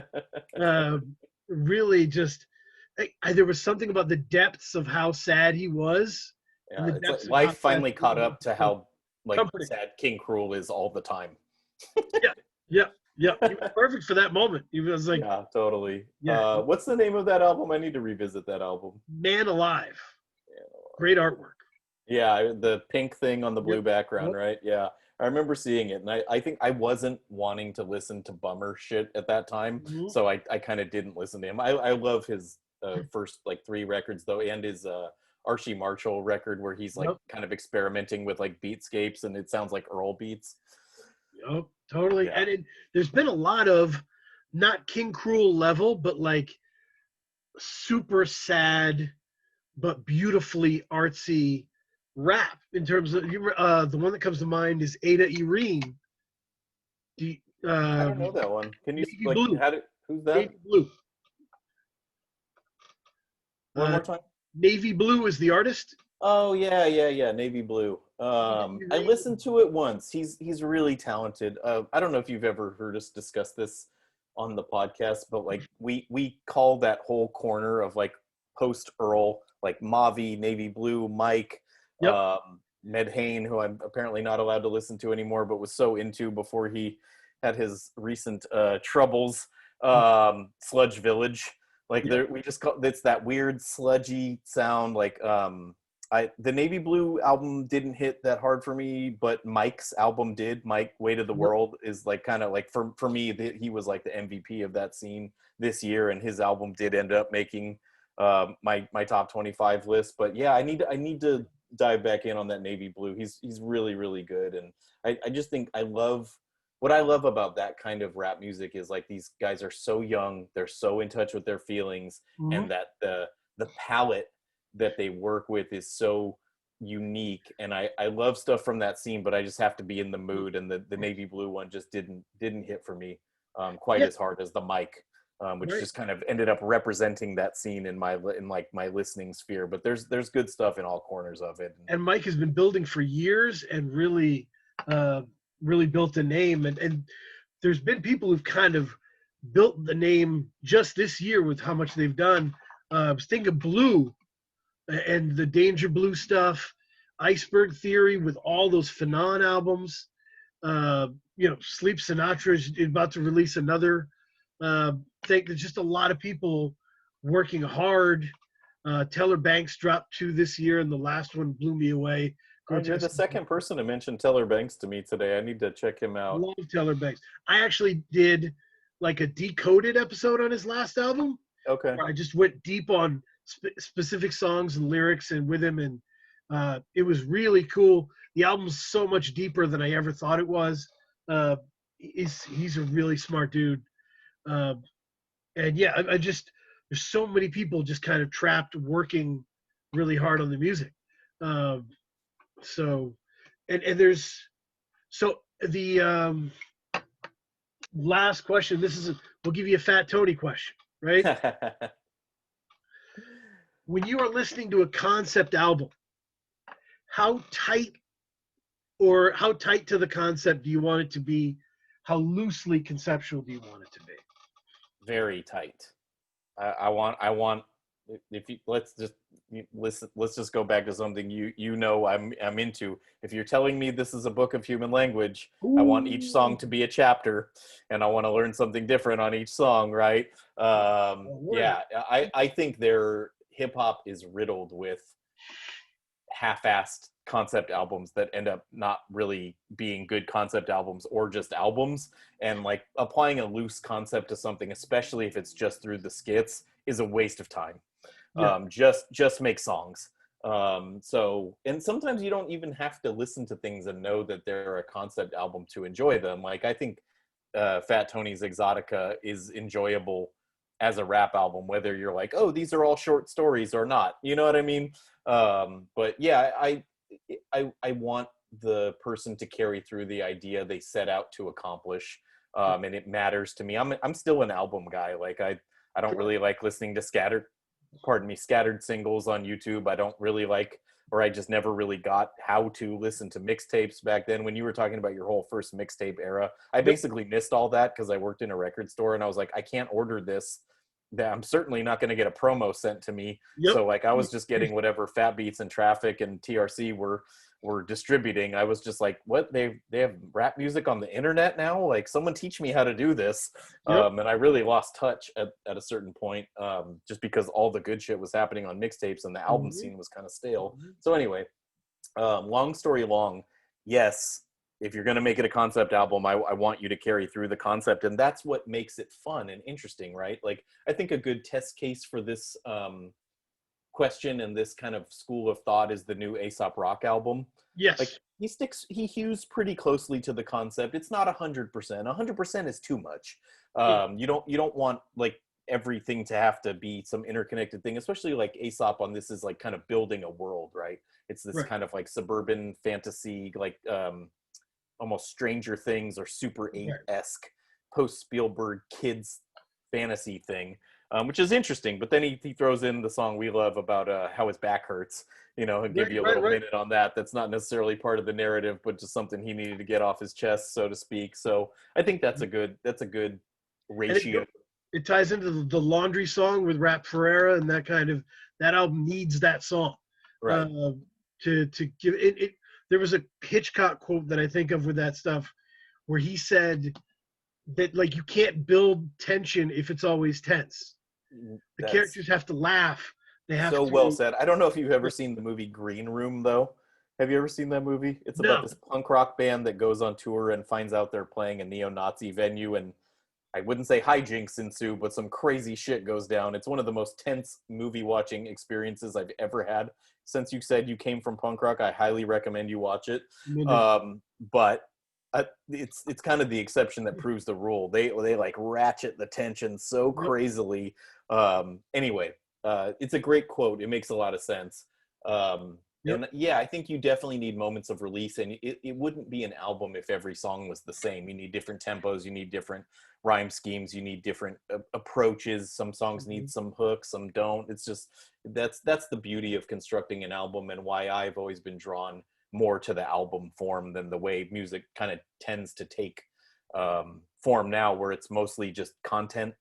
uh, really just there was something about the depths of how sad he was and Yeah, the it's like depths of how life sad finally he caught was up to so how like comforting. sad King Cruel is all the time. Yeah, yeah, yeah. He was perfect for that moment. He was like, Yeah, totally. yeah, What's the name of that album? I need to revisit that album. Man Alive. Great artwork. Yeah, the pink thing on the Yep. blue background, Yep. right? Yeah. I remember seeing it, and I think I wasn't wanting to listen to bummer shit at that time, Mhm. so I kind of didn't listen to him. I love his first like three records though, and his Archie Marshall record, where he's like Yep. kind of experimenting with like beatscapes, and it sounds like Earl beats. Yep. Totally. Yeah. There's been a lot of not King Cruel level, but like super sad but beautifully artsy rap in terms of the one that comes to mind is Ada Irene. Do you- I don't know that one. Can you Navy like Blue. how did who's that? Navy Blue. One Uh, more time. Navy Blue is the artist. Oh yeah, Navy Blue. Ada I Irene. listened to it once. He's really talented. I don't know if you've ever heard us discuss this on the podcast, but like we call that whole corner of like post Earl, like Mavi, Navy Blue, Mike, Yep. Ned Hain, who I'm apparently not allowed to listen to anymore, but was so into before he had his recent troubles. Sludge Village. Like Yep. there, we just call it's that weird sludgy sound, like The Navy Blue album didn't hit that hard for me, but Mike's album did. Mike, Weight of the World is like kind of like for me, he was like the MVP of that scene this year, and his album did end up making my top 25 list. But yeah, I need to dive back in on that Navy Blue. He's really, really good, and I just think what I love about that kind of rap music is like these guys are so young, they're so in touch with their feelings, and that the palette that they work with is so unique. And I love stuff from that scene, but I just have to be in the mood, and the Navy Blue one just didn't hit for me quite as hard as the Mike, which just kind of ended up representing that scene in my listening sphere. But there's good stuff in all corners of it. And Mike has been building for years and really built a name, and there's been people who've kind of built the name just this year with how much they've done. Think of Blue and the Danger Blue stuff, Iceberg Theory with all those Fanon albums. Sleep Sinatra is about to release another thing. There's just a lot of people working hard. Teller Banks dropped 2 this year, and the last one blew me away. You're the second person to mention Teller Banks to me today. I need to check him out. Love Teller Banks. I actually did like a decoded episode on his last album. Okay. I just went deep on specific songs and lyrics and with him, and it was really cool. The album's so much deeper than I ever thought it was. He's a really smart dude. And yeah, I just, there's so many people just kind of trapped working really hard on the music. So the last question, we'll give you a Fat Tony question, right? When you are listening to a concept album, how tight to the concept do you want it to be? How loosely conceptual do you want it to be? Very tight. I want if you let's just go back to something I'm into. If you're telling me this is a book of human language, I want each song to be a chapter, and I want to learn something different on each song, right? Yeah, I think their hip hop is riddled with half-assed concept albums that end up not really being good concept albums or just albums. And like applying a loose concept to something, especially if it's just through the skits, is a waste of time. Just make songs. And sometimes you don't even have to listen to things and know that they're a concept album to enjoy them. Like I think Fat Tony's Exotica is enjoyable as a rap album, whether you're like, oh, these are all short stories or not, you know what I mean? But yeah, I want the person to carry through the idea they set out to accomplish. And it matters to me. I'm still an album guy. Like I don't really like listening to scattered singles on YouTube. I don't really like, or I just never really got how to listen to mixtapes back then. When you were talking about your whole first mixtape era, I basically missed all that because I worked in a record store, and I was like, I can't order this. That I'm certainly not going to get a promo sent to me. So like I was just getting whatever Fat Beats and Traffic and TRC were distributing. I was just like, what, they have rap music on the internet now? Like someone teach me how to do this. And I really lost touch at a certain point, just because all the good shit was happening on mixtapes and the album scene was kind of stale. So anyway, long story long, yes, if you're going to make it a concept album, I want you to carry through the concept. And that's what makes it fun and interesting, right? Like, I think a good test case for this question and this kind of school of thought is the new Aesop Rock album. Yes. Like, he hews pretty closely to the concept. It's not 100%. 100% is too much. You don't want, like, everything to have to be some interconnected thing, especially like Aesop on this is like kind of building a world, right? It's this kind of like suburban fantasy, like, almost Stranger Things or Super 8-esque post-Spielberg kids fantasy thing, which is interesting. But then he throws in the song we love about how his back hurts, and give you a little minute on that. That's not necessarily part of the narrative, but just something he needed to get off his chest, so to speak. So I think that's a good ratio. It ties into the Laundry song with Rap Ferreira, and that album needs that song, right? To give it. There was a Hitchcock quote that I think of with that stuff where he said that, like, you can't build tension if it's always tense. The characters have to laugh They have So well to. said. I don't know if you've ever seen the movie Green Room, though. Have you ever seen that movie? It's about No. this punk rock band that goes on tour and finds out they're playing a neo-Nazi venue, and I wouldn't say hijinks ensue, but some crazy shit goes down. It's one of the most tense movie watching experiences I've ever had. Since you said you came from punk rock, I highly recommend you watch it. But it's kind of the exception that proves the rule. They like ratchet the tension so Yep. crazily. Anyway, it's a great quote. It makes a lot of sense. Yep. And yeah, I think you definitely need moments of release, and it wouldn't be an album if every song was the same. You need different tempos, you need different rhyme schemes, you need different approaches. Some songs need some hooks, some don't. It's just that's the beauty of constructing an album, and why I've always been drawn more to the album form than the way music kind of tends to take form now, where it's mostly just content.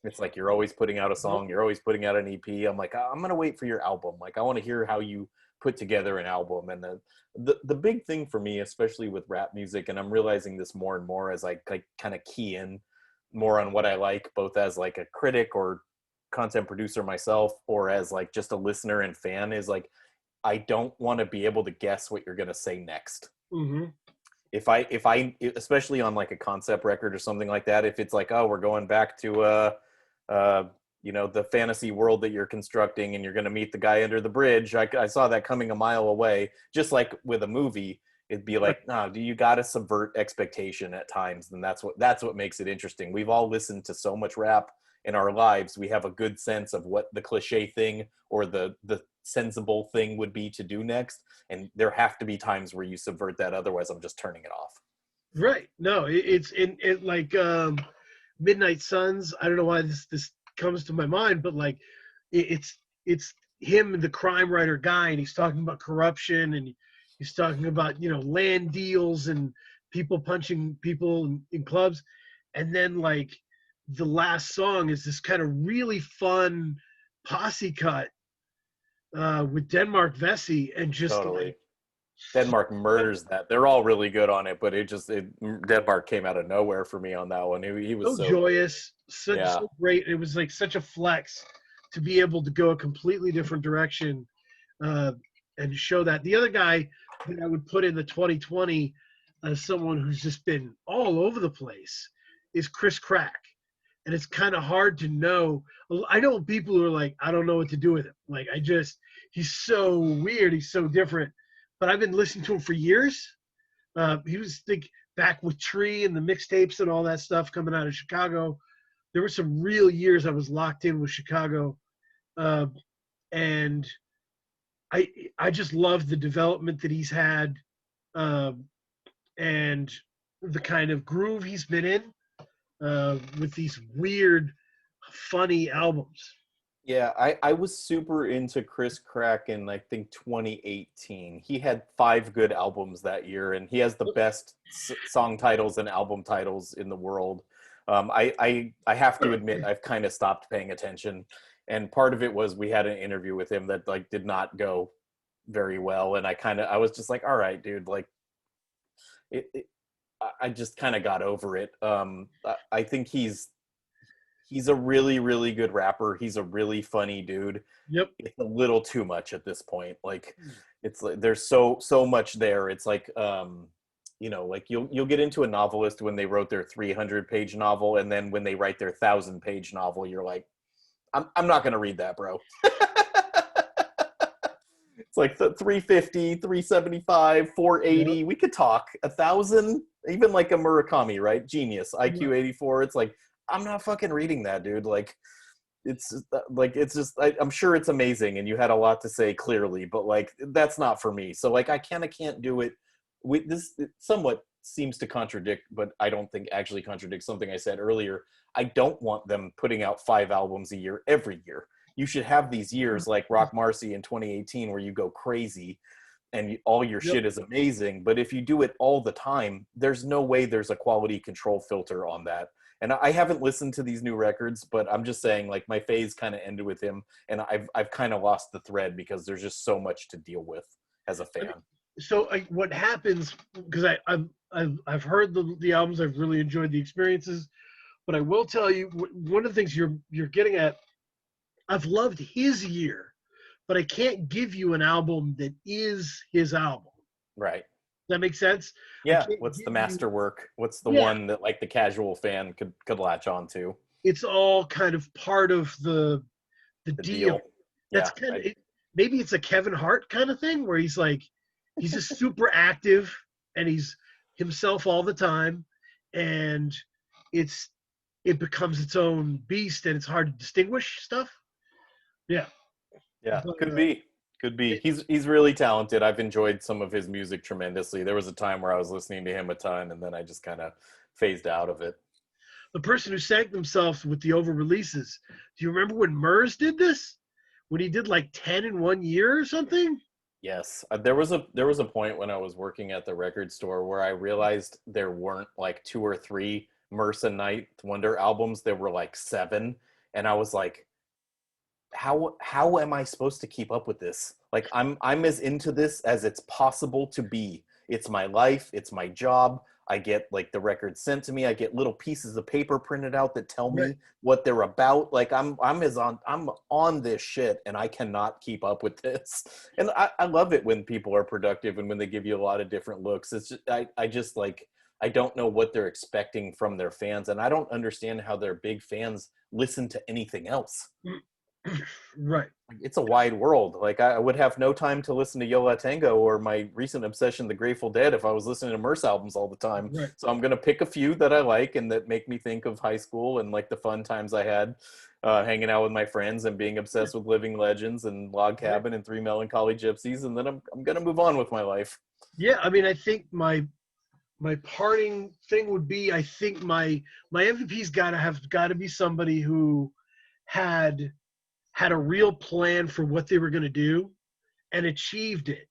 It's like you're always putting out a song, you're always putting out an EP. I'm like, I'm gonna wait for your album. Like, I want to hear how you put together an album. And the big thing for me, especially with rap music, and I'm realizing this more and more as I kind of key in more on what I like, both as like a critic or content producer myself, or as like just a listener and fan, is like, I don't want to be able to guess what you're gonna say next. Mm-hmm. If I especially on like a concept record or something like that, if it's like, oh, we're going back to the fantasy world that you're constructing, and you're going to meet the guy under the bridge, I saw that coming a mile away. Just like with a movie, it'd be like, no, do you got to subvert expectation at times? And that's what makes it interesting. We've all listened to so much rap in our lives. We have a good sense of what the cliche thing or the sensible thing would be to do next, and there have to be times where you subvert that, otherwise I'm just turning it off. Right. No, it's in it like Midnight Suns. I don't know why this comes to my mind, but like it's him, the crime writer guy, and he's talking about corruption, and he's talking about land deals and people punching people in clubs, and then like the last song is this kind of really fun posse cut with Denmark Vesey, and just Totally. like Denmark murders that. They're all really good on it, but Denmark came out of nowhere for me on that one. He was so so good. joyous, Yeah. so great. It was like such a flex to be able to go a completely different direction uh, and show that. The other guy that I would put in the 2020 as someone who's just been all over the place is Chris Crack. And it's kind of hard to know. I know people who are like, I don't know what to do with him. Like, he's so weird. He's so different. But I've been listening to him for years. He was like back with Tree and the mixtapes and all that stuff coming out of Chicago. There were some real years I was locked in with Chicago, and I just love the development that he's had, and the kind of groove he's been in with these weird, funny albums. Yeah, I was super into Chris Crack in I think 2018. He had 5 good albums that year, and he has the best song titles and album titles in the world. I have to admit I've kind of stopped paying attention, and part of it was we had an interview with him that like did not go very well, and I was just like, all right, dude, like I just kind of got over it. I think he's a really, really good rapper. He's a really funny dude. Yep. It's a little too much at this point. Like, it's like there's so much there. It's like, like you'll get into a novelist when they wrote their 300-page novel, and then when they write their 1,000-page novel, you're like, I'm not gonna read that, bro. It's like the 350, 375, 480. Yep. We could talk 1,000, even like a Murakami, right? Genius, IQ 84. It's like, I'm not fucking reading that, dude. Like, it's just, I'm sure it's amazing, and you had a lot to say clearly, but like, that's not for me. So like, I kind of can't do it. This somewhat seems to contradict, but I don't think actually contradicts something I said earlier. I don't want them putting out 5 albums a year every year. You should have these years like Rock Marcy in 2018 where you go crazy and all your shit is amazing. But if you do it all the time, there's no way there's a quality control filter on that. And I haven't listened to these new records, but I'm just saying, like, my phase kind of ended with him, and I've kind of lost the thread because there's just so much to deal with as a fan. So what happens? Because I've heard the albums, I've really enjoyed the experiences, but I will tell you one of the things you're getting at. I've loved his year but I can't give you an album that is his album. Right. That makes sense? I Yeah. can't What's the give you, masterwork? What's the yeah, one that like the casual fan could latch on to? it's all kind of part of the The D of deal. that's Yeah. kind of maybe it's a Kevin Hart kind of thing where he's like he's just super active and he's himself all the time and it's it becomes its own beast and it's hard to distinguish stuff. Yeah, Yeah. but Could be. Could be. it, He's really talented. I've enjoyed some of his music tremendously. There was a time where I was listening to him a ton, and then I just kind of phased out of it. the person who sank themselves with the over releases. Do you remember when Murs did this? When he did like 10 in 1 year or something? Yes, there was a point when I was working at the record store where I realized there weren't like two or three Mersa Night Wonder albums. There were like seven, and I was like, how am I supposed to keep up with this? Like I'm as into this as it's possible to be. It's my life, it's my job. I get like the records sent to me. I get little pieces of paper printed out that tell Right. me what they're about. Like I'm on this shit and I cannot keep up with this. And I love it when people are productive and when they give you a lot of different looks. It's just I just like I don't know what they're expecting from their fans, and I don't understand how their big fans listen to anything else. Right. It's a wide world. Like I would have no time to listen to Yo La Tengo or my recent obsession, The Grateful Dead, if I was listening to Merce albums all the time. Right. So I'm gonna pick a few that I like and that make me think of high school and like the fun times I had hanging out with my friends and being obsessed with Living Legends and Log Right. Cabin and Three Melancholy Gypsies, and then I'm gonna move on with my life. Yeah, I mean, I think my parting thing would be I think my MVP's got to be somebody who had had a real plan for what they were going to do and achieved it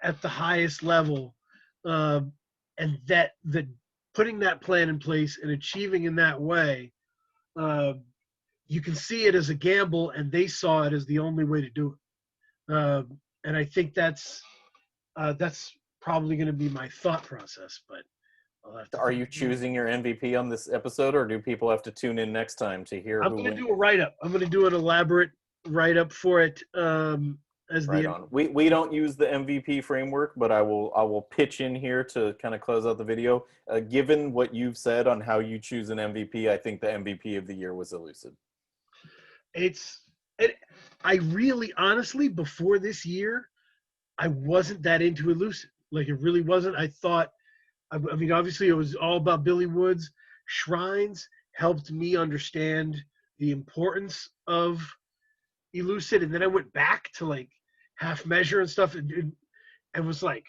at the highest level, and that putting that plan in place and achieving in that way, uh, you can see it as a gamble, and they saw it as the only way to do it. And I think that's probably going to be my thought process, but I'll have to Are think you about it. choosing your MVP on this episode, or do people have to tune in next time to hear I'm who going to wins? do a write up. I'm going to do an elaborate write up for it as Right the on. We don't use the MVP framework, but I will pitch in here to kind of close out the video. Given what you've said on how you choose an MVP, I think the MVP of the year was Elucid. it's it, I really honestly before this year I wasn't that into Elucid. Like it really wasn't. I thought I mean obviously it was all about Billy Woods. Shrines helped me understand the importance of Elucid, and then I went back to like Half Measure and stuff, and was like,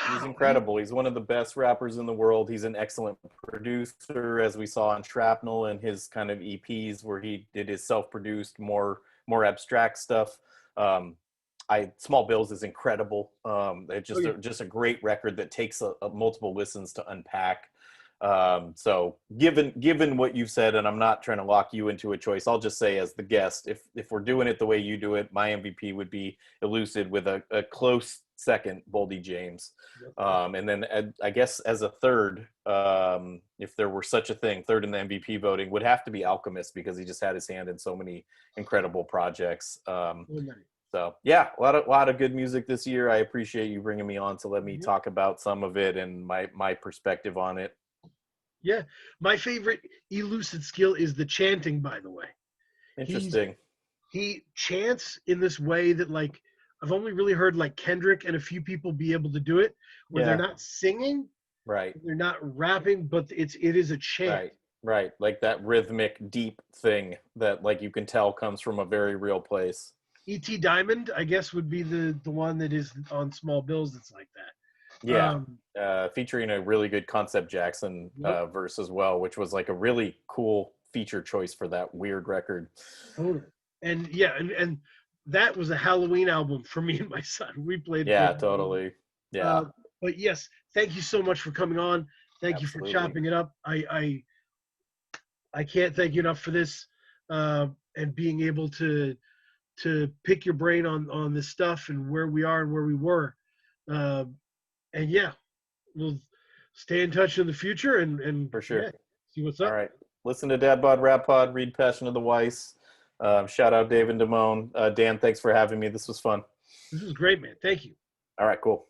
He's wow, incredible. He's one of the best rappers in the world. He's an excellent producer, as we saw on Shrapnel and his kind of EPs where he did his self-produced, more abstract stuff. Um, I Small Bills is incredible. It's oh, yeah. just a great record that takes a multiple listens to unpack. So given what you've said, and I'm not trying to lock you into a choice, I'll just say as the guest, if we're doing it the way you do it, my MVP would be Elucid with a close second, Boldy James. And then I guess as a third, if there were such a thing, third in the MVP voting would have to be Alchemist because he just had his hand in so many incredible projects. So yeah, a lot of good music this year. I appreciate you bringing me on to let me talk about some of it and my perspective on it. Yeah, my favorite Elucid skill is the chanting. By the way, he's Interesting. he chants in this way that like I've only really heard like Kendrick and a few people be able to do it, where they're Yeah. not singing, Right. they're not rapping, but it is a chant. Right. Right. Like that rhythmic, deep thing that like you can tell comes from a very real place. E.T. Diamond, I guess, would be the one that is on Small Bills that's like that. Yeah. Featuring a really good Concept Jackson Yep, verse as well, which was like a really cool feature choice for that weird record. totally. And yeah, and that was a Halloween album for me and my son. We played for Yeah, Halloween. totally. Yeah, Uh, but yes, thank you so much for coming on. Thank you for absolutely. chopping it up. I can't thank you enough for this, and being able to pick your brain on this stuff and where we are and where we were. Uh, and yeah, we'll stay in touch in the future and For sure. yeah, see what's All up. right. Listen to Dad Bod Rap Pod, read Passion of the Weiss. Shout out Dave and Damone. Dan, thanks for having me. This was fun. This was great, man. Thank you. All right, cool.